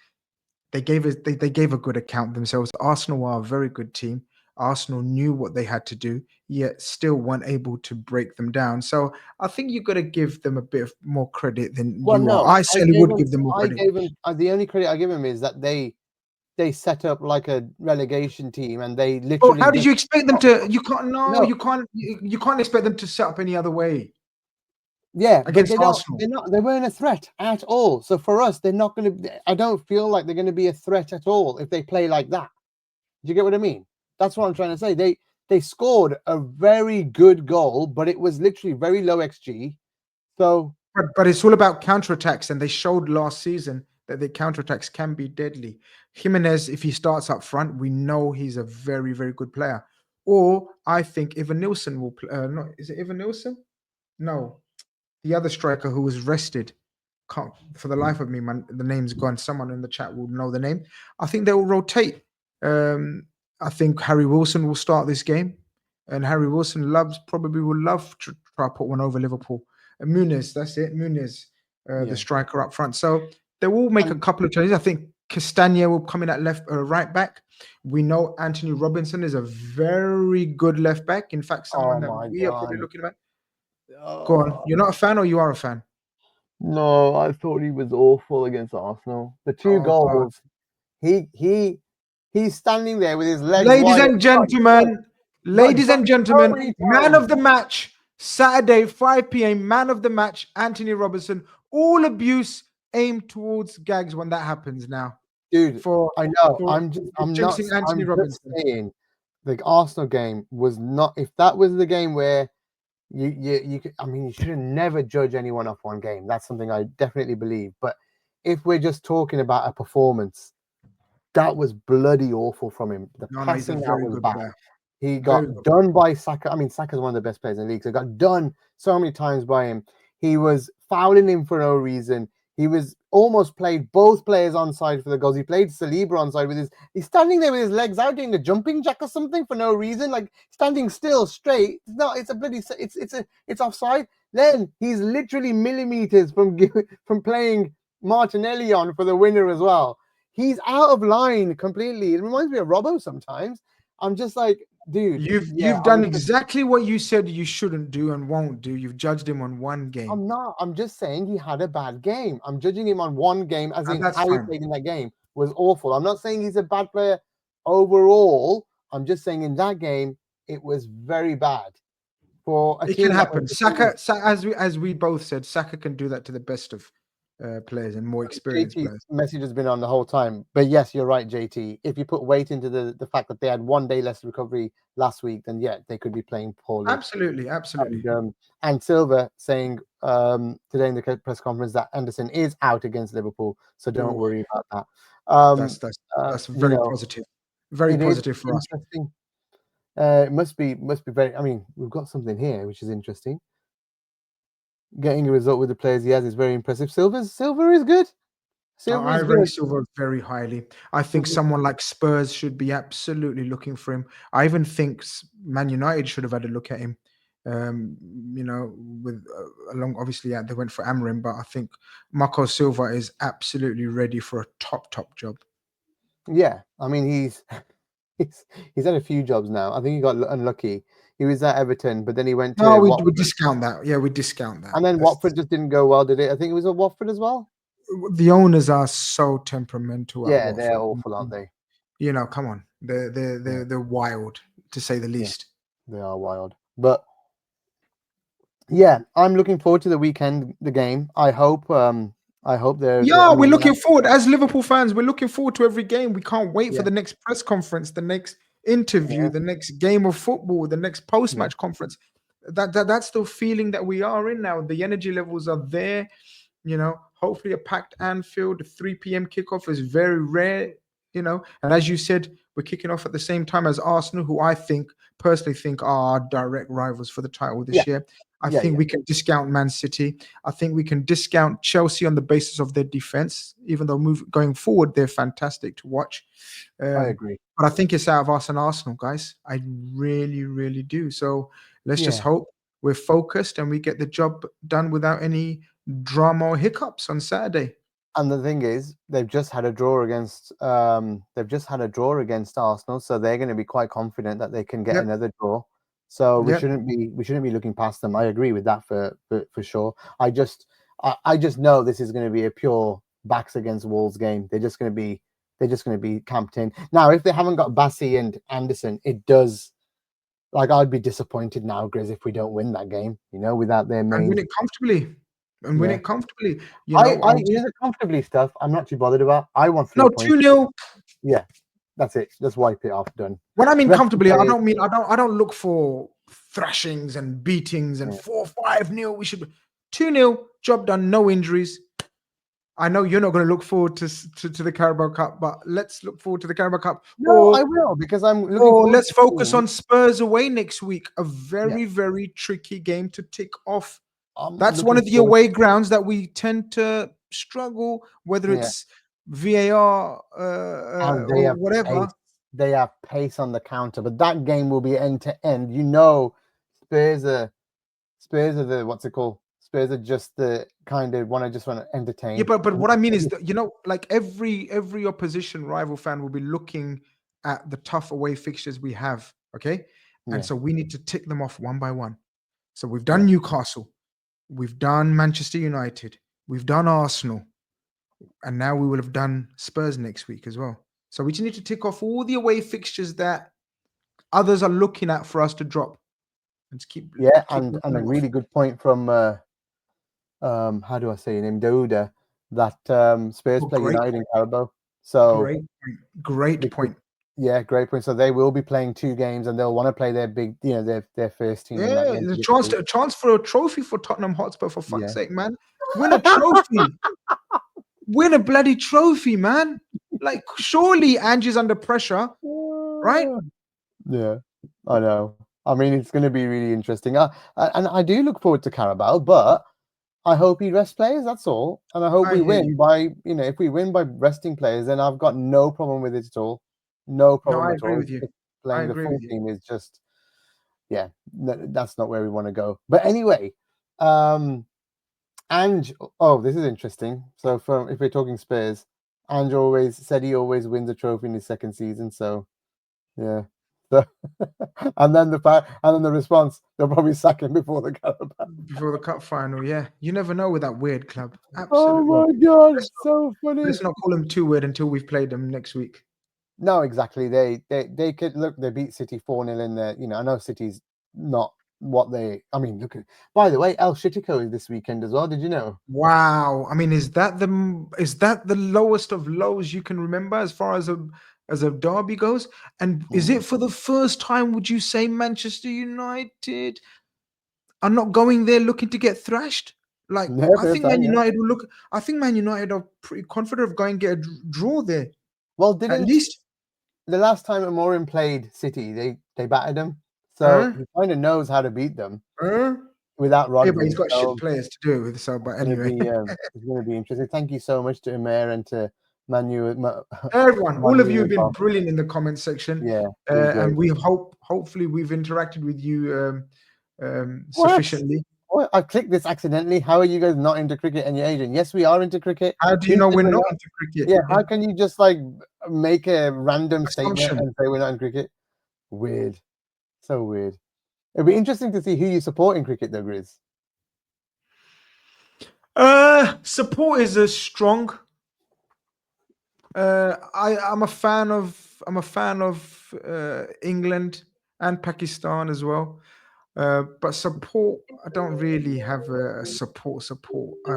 Speaker 2: They gave a good account themselves. Arsenal are a very good team. Arsenal knew what they had to do, yet still weren't able to break them down. So I think you've got to give them a bit of more credit than
Speaker 1: Well,
Speaker 2: you are.
Speaker 1: no,
Speaker 2: I certainly would give them more
Speaker 1: I
Speaker 2: credit.
Speaker 1: gave them the only credit I give them is that they set up like a relegation team and they
Speaker 2: Well,
Speaker 1: literally
Speaker 2: how did
Speaker 1: just
Speaker 2: you expect them to? You can't. No,
Speaker 1: no,
Speaker 2: you can't expect them to set up any other way
Speaker 1: yeah, but
Speaker 2: against Arsenal.
Speaker 1: they weren't a threat at all. So for us, they're not going to. I don't feel like they're going to be a threat at all if they play like that. Do you get what I mean? That's what I'm trying to say. They scored a very good goal, but it was literally very low XG. So
Speaker 2: But it's all about counterattacks, and they showed last season that the counterattacks can be deadly. Jimenez, if he starts up front, we know he's a very, very good player. Or I think Ivan Nilsson will play. No, is it Ivan Nilsson? No, the other striker who was rested. Can't for the life of me, man. The name's gone. Someone in the chat will know the name. I think they will rotate. Um, I think Harry Wilson will start this game, and Harry Wilson probably will love to try put one over Liverpool. Muniz, that's it. Muniz, the
Speaker 1: yeah,
Speaker 2: striker up front. So they will make a
Speaker 1: and
Speaker 2: couple of changes. I think Castagna will come in at right back. We know Anthony Robinson is a very good left back. In fact, someone
Speaker 1: oh
Speaker 2: that
Speaker 1: my
Speaker 2: we are probably
Speaker 1: god,
Speaker 2: looking at. Go on.
Speaker 1: oh,
Speaker 2: You're not a fan, or you are a fan?
Speaker 1: no, I thought he was awful against Arsenal. The two
Speaker 2: Oh God.
Speaker 1: goals, he he he's standing there with his legs
Speaker 2: Ladies
Speaker 1: wide.
Speaker 2: and gentlemen,
Speaker 1: Got
Speaker 2: ladies
Speaker 1: done
Speaker 2: and
Speaker 1: so
Speaker 2: gentlemen,
Speaker 1: many
Speaker 2: man
Speaker 1: times,
Speaker 2: of the match, Saturday, 5 p.m., man of the match, Anthony Robinson. All abuse aimed towards Gags when that happens now.
Speaker 1: dude.
Speaker 2: For
Speaker 1: I know.
Speaker 2: for
Speaker 1: I'm not.
Speaker 2: jinxing Anthony
Speaker 1: I'm just
Speaker 2: Robinson.
Speaker 1: saying, the Arsenal game was not. If that was the game where you could, I mean, you should never judge anyone off one game. That's something I definitely believe. But if we're just talking about a performance, that was bloody awful from him. The
Speaker 2: No, no, he's a
Speaker 1: passing out
Speaker 2: very
Speaker 1: was
Speaker 2: good
Speaker 1: bad.
Speaker 2: player.
Speaker 1: He
Speaker 2: Very
Speaker 1: got
Speaker 2: good.
Speaker 1: done by Saka. I mean, Saka's one of the best players in the league. So he got done so many times by him. He was fouling him for no reason. He was almost played both players on side for the goals. He played Saliba on side with his. He's standing there with his legs out doing a jumping jack or something for no reason, like standing still straight. No, it's a bloody. It's offside. Then he's literally millimeters from from playing Martinelli on for the winner as well. He's out of line completely. It reminds me of Robbo sometimes. I'm just like, dude, yeah,
Speaker 2: You've done exactly what you said you shouldn't do and won't do. You've judged him on one game.
Speaker 1: I'm not. I'm just saying he had a bad game. I'm judging him on one game, as
Speaker 2: And
Speaker 1: in
Speaker 2: that's
Speaker 1: how he
Speaker 2: fine.
Speaker 1: played in that game was awful. I'm not saying he's a bad player overall. I'm just saying in that game it was very bad for a
Speaker 2: It can
Speaker 1: team that was
Speaker 2: happen.
Speaker 1: defending.
Speaker 2: As we both said, Saka can do that to the best of players and more experienced
Speaker 1: JT's
Speaker 2: players.
Speaker 1: message has been on the whole time. But yes, you're right, JT. If you put weight into the fact that they had one day less recovery last week, then yeah, they could be playing poorly.
Speaker 2: Absolutely, absolutely.
Speaker 1: And Silva saying today in the press conference that Anderson is out against Liverpool, so don't
Speaker 2: Ooh,
Speaker 1: worry about that. Um,
Speaker 2: that's that's that's
Speaker 1: you
Speaker 2: very
Speaker 1: know,
Speaker 2: positive. Very
Speaker 1: it is
Speaker 2: positive for us.
Speaker 1: interesting. It must be very. I mean, we've got something here which is interesting. Getting a result with the players he has is very impressive. Silva is good. Silva
Speaker 2: I
Speaker 1: is
Speaker 2: rate
Speaker 1: good.
Speaker 2: Silva very highly. I think someone like Spurs should be absolutely looking for him. I even think Man United should have had a look at him. Um, you know, with along obviously they went for Amrin, but I think Marco Silva is absolutely ready for a top job.
Speaker 1: Yeah, I mean he's he's had a few jobs now. I think he got unlucky. He was at Everton, but then he went
Speaker 2: No,
Speaker 1: to
Speaker 2: we
Speaker 1: Watford,
Speaker 2: discount that. Yeah, we discount that.
Speaker 1: and then
Speaker 2: That's,
Speaker 1: Watford just didn't go well, did it? I think it was at Watford as well.
Speaker 2: the owners are so temperamental at
Speaker 1: Yeah, they're
Speaker 2: Watford.
Speaker 1: awful, aren't they?
Speaker 2: You know, come on,
Speaker 1: Yeah,
Speaker 2: they're wild to say the
Speaker 1: yeah,
Speaker 2: least.
Speaker 1: they are wild. But yeah, I'm looking forward to the weekend, the game. I hope
Speaker 2: Yeah,
Speaker 1: I
Speaker 2: we're
Speaker 1: mean,
Speaker 2: looking forward as Liverpool fans. We're looking forward to every game. We can't wait for
Speaker 1: yeah,
Speaker 2: the next press conference, the next interview,
Speaker 1: yeah,
Speaker 2: the next game of football, the next
Speaker 1: yeah,
Speaker 2: post-match conference. That's the feeling that we are in now. The energy levels are there. You know, hopefully a packed Anfield, a 3 p.m. kickoff is very rare, you know. And as you said, we're kicking off at the same time as Arsenal, who I think personally think are our direct rivals for the title
Speaker 1: yeah,
Speaker 2: this year. I
Speaker 1: yeah,
Speaker 2: think
Speaker 1: yeah.
Speaker 2: we can discount Man City. I think we can discount Chelsea on the basis of their defense, even though going forward they're fantastic to watch.
Speaker 1: I
Speaker 2: Um,
Speaker 1: agree.
Speaker 2: but I think it's out of us and Arsenal, guys. I really, really do. So let's just
Speaker 1: Yeah.
Speaker 2: hope we're focused and we get the job done without any drama or hiccups on Saturday.
Speaker 1: And the thing is, they've just had a draw against Arsenal, so they're going to be quite confident that they can get
Speaker 2: Yep.
Speaker 1: another draw. So
Speaker 2: Yep.
Speaker 1: we shouldn't be looking past them. I agree with that for sure. I just know this is going to be a pure backs against walls game. They're just going to be camped in. Now, if they haven't got Bassi and Anderson, it does, like, I'd be disappointed now, Grizz, if we don't win that game. Without their
Speaker 2: And win
Speaker 1: main.
Speaker 2: it comfortably. And win
Speaker 1: Yeah.
Speaker 2: it comfortably. You know,
Speaker 1: I the comfortably stuff, I'm not too bothered about. I want
Speaker 2: no,
Speaker 1: 3 points.
Speaker 2: 2-0.
Speaker 1: Yeah, that's it. Just wipe it off. Done.
Speaker 2: When I mean
Speaker 1: Rest of the
Speaker 2: comfortably, I
Speaker 1: players.
Speaker 2: don't mean I don't look for thrashings and beatings and
Speaker 1: Yeah,
Speaker 2: 4-5-0. We should 2-0, job done, no injuries. I know you're not going to look forward to the Carabao Cup, but let's look forward to the Carabao Cup.
Speaker 1: no, I will, because I'm looking
Speaker 2: Or
Speaker 1: forward
Speaker 2: let's
Speaker 1: to
Speaker 2: focus
Speaker 1: seeing.
Speaker 2: on Spurs away next week. A
Speaker 1: Yeah,
Speaker 2: very, very tricky game to tick off.
Speaker 1: I'm
Speaker 2: That's one
Speaker 1: looking
Speaker 2: of the
Speaker 1: forward.
Speaker 2: away grounds that we tend to struggle, whether
Speaker 1: Yeah,
Speaker 2: it's VAR
Speaker 1: and they
Speaker 2: or
Speaker 1: have pace.
Speaker 2: whatever.
Speaker 1: They have pace on the counter, but that game will be end to end. Spurs are Spurs are the what's it called? Spurs are just the kind of want to
Speaker 2: Yeah,
Speaker 1: entertain.
Speaker 2: but what I mean is that, like every opposition rival fan will be looking at the tough away fixtures we have. Okay, and
Speaker 1: Yeah,
Speaker 2: so we need to tick them off one by one. So we've
Speaker 1: yeah,
Speaker 2: done Newcastle, we've done Manchester United, we've done Arsenal, and now we will have done Spurs next week as well. So we just need to tick off all the away fixtures that others are looking at for us to drop, and just keep
Speaker 1: yeah.
Speaker 2: keep
Speaker 1: And a
Speaker 2: them off.
Speaker 1: really good point from how do I say his name? Dauda, that Spurs
Speaker 2: Oh,
Speaker 1: play United in Carabao. So
Speaker 2: great point, great
Speaker 1: because,
Speaker 2: point.
Speaker 1: yeah, great point. So they will be playing 2 games, and they'll want to play their big, their first team in that
Speaker 2: Yeah,
Speaker 1: game.
Speaker 2: a chance for a trophy for Tottenham Hotspur. For fuck's
Speaker 1: Yeah,
Speaker 2: sake, man, win a trophy, win a bloody trophy, man. Like, surely Angie's under pressure, right?
Speaker 1: yeah, I know. I mean, it's going to be really interesting. And I do look forward to Carabao, but I hope he rests players. That's all. And I hope
Speaker 2: I
Speaker 1: we
Speaker 2: hear you.
Speaker 1: win by, if we win by resting players, then I've got no problem with it at all. No
Speaker 2: No,
Speaker 1: problem
Speaker 2: I
Speaker 1: at
Speaker 2: agree
Speaker 1: all.
Speaker 2: with you.
Speaker 1: Just
Speaker 2: I
Speaker 1: playing the
Speaker 2: agree
Speaker 1: full
Speaker 2: with you.
Speaker 1: team is just, yeah, that's not where we want to go. But anyway, Ange, oh, this is interesting. So, if we're talking Spurs, Ange always said he always wins a trophy in his second season. So, yeah. So, and then the response, they'll probably sack him before the Carabao.
Speaker 2: Before the cup final, yeah. You never know with that weird club.
Speaker 1: Oh
Speaker 2: Absolutely. Well,
Speaker 1: my God,
Speaker 2: let's not,
Speaker 1: so funny.
Speaker 2: let's not call them too weird until we've played them next week.
Speaker 1: No, exactly. They could look. They beat City 4-0 in there. I know City's not what they. I mean, look at. By the way, El Shitico is this weekend as well. Did you know?
Speaker 2: Wow. I mean, is that the lowest of lows you can remember as far as a derby goes? And is
Speaker 1: Mm.
Speaker 2: it for the first time, would you say Manchester United are not going there looking to get thrashed? Like,
Speaker 1: Yeah,
Speaker 2: I
Speaker 1: first
Speaker 2: think
Speaker 1: time.
Speaker 2: Man
Speaker 1: Yeah.
Speaker 2: United will look. I think Man United are pretty confident of going and get a draw there.
Speaker 1: Well,
Speaker 2: At
Speaker 1: didn't
Speaker 2: least,
Speaker 1: the last time Amorim played City, they battered them, so
Speaker 2: huh?
Speaker 1: he kind of knows how to beat them
Speaker 2: Huh?
Speaker 1: without
Speaker 2: Yeah, but he's
Speaker 1: Rodri.
Speaker 2: got shit
Speaker 1: So
Speaker 2: players to do it with. So, but anyway,
Speaker 1: it's going to be interesting. Thank you so much to Umer and to Manu,
Speaker 2: everyone, all of you
Speaker 1: Manu
Speaker 2: have
Speaker 1: as
Speaker 2: been
Speaker 1: well.
Speaker 2: brilliant in the comment section,
Speaker 1: Yeah, really
Speaker 2: and
Speaker 1: great.
Speaker 2: we hopefully we've interacted with you
Speaker 1: What?
Speaker 2: sufficiently.
Speaker 1: What? I clicked this accidentally. How are you guys not into cricket and you're Asian? Yes, we are into cricket.
Speaker 2: How do you
Speaker 1: Who
Speaker 2: know
Speaker 1: said
Speaker 2: we're
Speaker 1: we're
Speaker 2: not
Speaker 1: not?
Speaker 2: into cricket?
Speaker 1: Yeah, how can you just like make a random statement
Speaker 2: Assumption.
Speaker 1: and say we're not in cricket? Weird. So weird. It'd be interesting to see who you support in cricket, though, Grizz.
Speaker 2: Support is a strong. I'm a fan of England and Pakistan as well. But support, I don't really have a support. But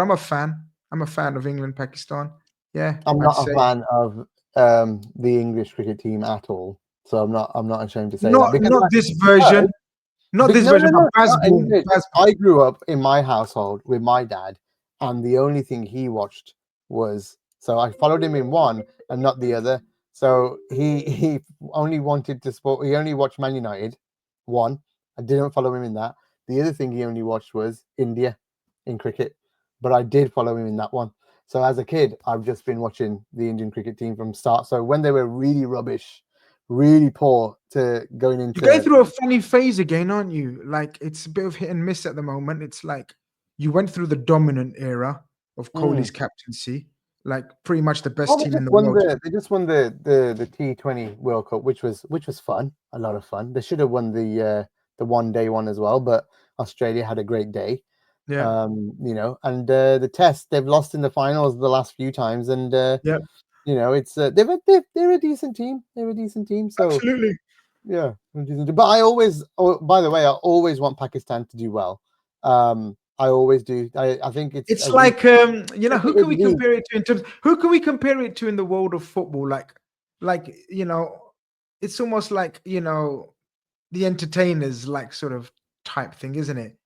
Speaker 2: I'm a fan. I'm a fan of England, Pakistan. Yeah,
Speaker 1: I'm
Speaker 2: I'd
Speaker 1: not a
Speaker 2: say
Speaker 1: fan of the English cricket team at all, so I'm not ashamed to say that
Speaker 2: not this
Speaker 1: because
Speaker 2: version, not this
Speaker 1: no,
Speaker 2: version,
Speaker 1: no,
Speaker 2: but
Speaker 1: no, not any
Speaker 2: Basball.
Speaker 1: version. I grew up in my household with my dad, and the only thing he watched was so I followed him in one and not the other. So he only wanted to support. He only watched Man United. One, I didn't follow him in that. The other thing he only watched was India in cricket, but I did follow him in that one. So as a kid, I've just been watching the Indian cricket team from start. So when they were really rubbish, really poor, to going
Speaker 2: You're going
Speaker 1: into
Speaker 2: through a funny phase again, aren't you? Like it's a bit of hit and miss at the moment. It's like you went through the dominant era of
Speaker 1: mm,
Speaker 2: Kohli's captaincy, like pretty much the
Speaker 1: well,
Speaker 2: best
Speaker 1: they
Speaker 2: team in
Speaker 1: just
Speaker 2: the
Speaker 1: won
Speaker 2: world.
Speaker 1: the T20 World Cup, which was fun, a lot of fun. They should have won the one day one as well, but Australia had a great day.
Speaker 2: Yeah,
Speaker 1: And the test they've lost in the finals the last few times, and
Speaker 2: yeah,
Speaker 1: it's they're a decent team. They're a decent team. So
Speaker 2: absolutely.
Speaker 1: yeah, they're a decent team. But by the way, I always want Pakistan to do well. I always do. I think it's
Speaker 2: It's like who
Speaker 1: it's
Speaker 2: can we
Speaker 1: league.
Speaker 2: compare it to in terms? Who can we compare it to in the world of football? Like it's almost like the entertainers like sort of type thing, isn't it?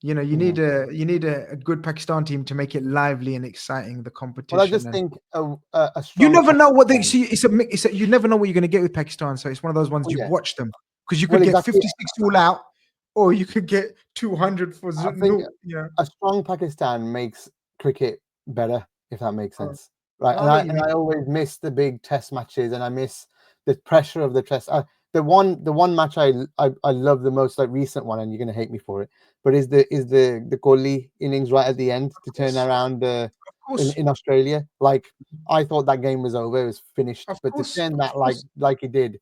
Speaker 1: Mhm.
Speaker 2: You need a good Pakistan team to make it lively and exciting, the
Speaker 1: Well, I
Speaker 2: competition.
Speaker 1: just
Speaker 2: And
Speaker 1: think a
Speaker 2: you
Speaker 1: strong
Speaker 2: never know what they
Speaker 1: Pakistan.
Speaker 2: see. You never know what you're going to get with Pakistan. So it's one of those ones
Speaker 1: Well,
Speaker 2: you
Speaker 1: yeah.
Speaker 2: watch them because you
Speaker 1: Well,
Speaker 2: could get
Speaker 1: exactly.
Speaker 2: 56 all out, or you could get 200 for
Speaker 1: I think
Speaker 2: no. Yeah,
Speaker 1: a strong Pakistan makes cricket better, if that makes
Speaker 2: oh,
Speaker 1: sense, right?
Speaker 2: no, I know what you
Speaker 1: And
Speaker 2: mean.
Speaker 1: I always miss the big test matches, and I miss the pressure of the test. The one match I love the most, like recent one, and you're gonna hate me for it, but is the Kohli innings right at the end to
Speaker 2: Of
Speaker 1: turn
Speaker 2: course,
Speaker 1: around
Speaker 2: of course,
Speaker 1: in Australia. Like I thought that game was over, it was finished,
Speaker 2: of
Speaker 1: but to
Speaker 2: course,
Speaker 1: turn
Speaker 2: of
Speaker 1: that
Speaker 2: course.
Speaker 1: like he did.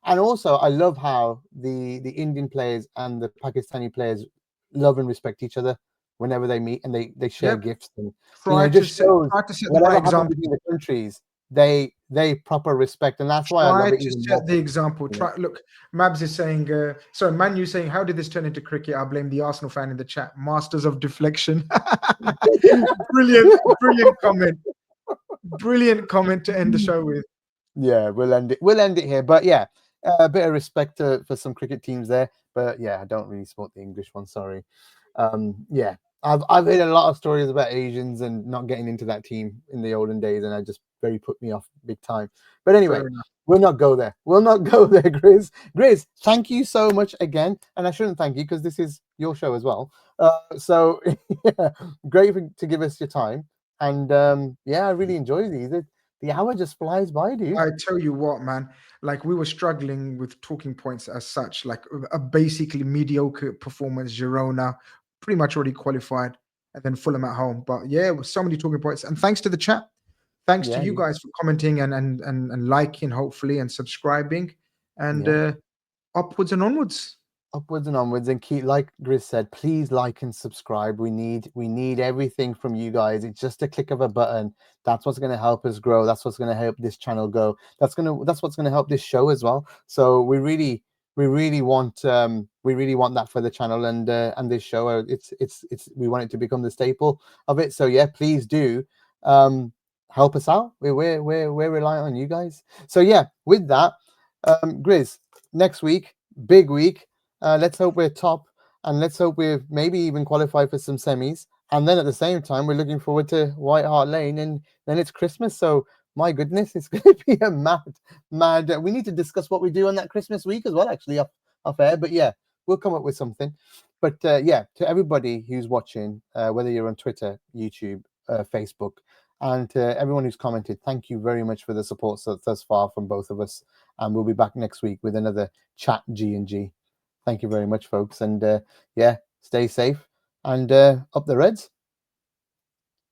Speaker 1: And also, I love how the Indian players and the Pakistani players love and respect each other whenever they meet, and they share
Speaker 2: Yep.
Speaker 1: gifts, and it just shows
Speaker 2: Try to set the right
Speaker 1: whatever happens
Speaker 2: example.
Speaker 1: between the countries, they proper respect, and that's why I
Speaker 2: Try
Speaker 1: love it
Speaker 2: to
Speaker 1: even more.
Speaker 2: set the example.
Speaker 1: You know?
Speaker 2: Try look. Mabs is saying, sorry, Manu saying, how did this turn into cricket? I blame the Arsenal fan in the chat. Masters of deflection. Brilliant, brilliant comment. Brilliant comment to end the show with.
Speaker 1: Yeah, we'll end it. We'll end it here. But yeah, a bit of respect for some cricket teams there. But yeah, I don't really support the English one. Sorry. Yeah, I've heard a lot of stories about Asians and not getting into that team in the olden days, and I just very put me off big time. But anyway,
Speaker 2: Fair enough.
Speaker 1: we'll not go there. We'll not go there, Grizz. Grizz, thank you so much again, and I shouldn't thank you because this is your show as well. So yeah, great to give us your time, and yeah, I really enjoy these. The hour just flies by, dude.
Speaker 2: I tell you what, man, like we were struggling with talking points as such, like a basically mediocre performance, Girona, pretty much already qualified, and then Fulham at home. But yeah, with so many talking points. And thanks to the chat. Thanks to
Speaker 1: Yeah,
Speaker 2: you
Speaker 1: dude.
Speaker 2: guys for commenting and liking, hopefully, and subscribing. And
Speaker 1: Yeah.
Speaker 2: upwards and onwards.
Speaker 1: Upwards and onwards, and keep, like Grizz said, please like and subscribe. We need everything from you guys. It's just a click of a button. That's what's going to help us grow. That's what's going to help this channel go. That's what's going to help this show as well. So we really want that for the channel and this show. It's we want it to become the staple of it. So yeah, please do help us out. We're reliant on you guys. So yeah, with that, Grizz, next week, big week. Let's hope we're top, and let's hope we've maybe even qualified for some semis. And then at the same time, we're looking forward to White Hart Lane, and then it's Christmas. So my goodness, it's going to be a mad. We need to discuss what we do on that Christmas week as well, actually, off air. But yeah, we'll come up with something. But yeah, to everybody who's watching, whether you're on Twitter, YouTube, Facebook, and to everyone who's commented, thank you very much for the support thus far from both of us. And we'll be back next week with another chat G and G. Thank you very much, folks. And yeah, stay safe and up the Reds.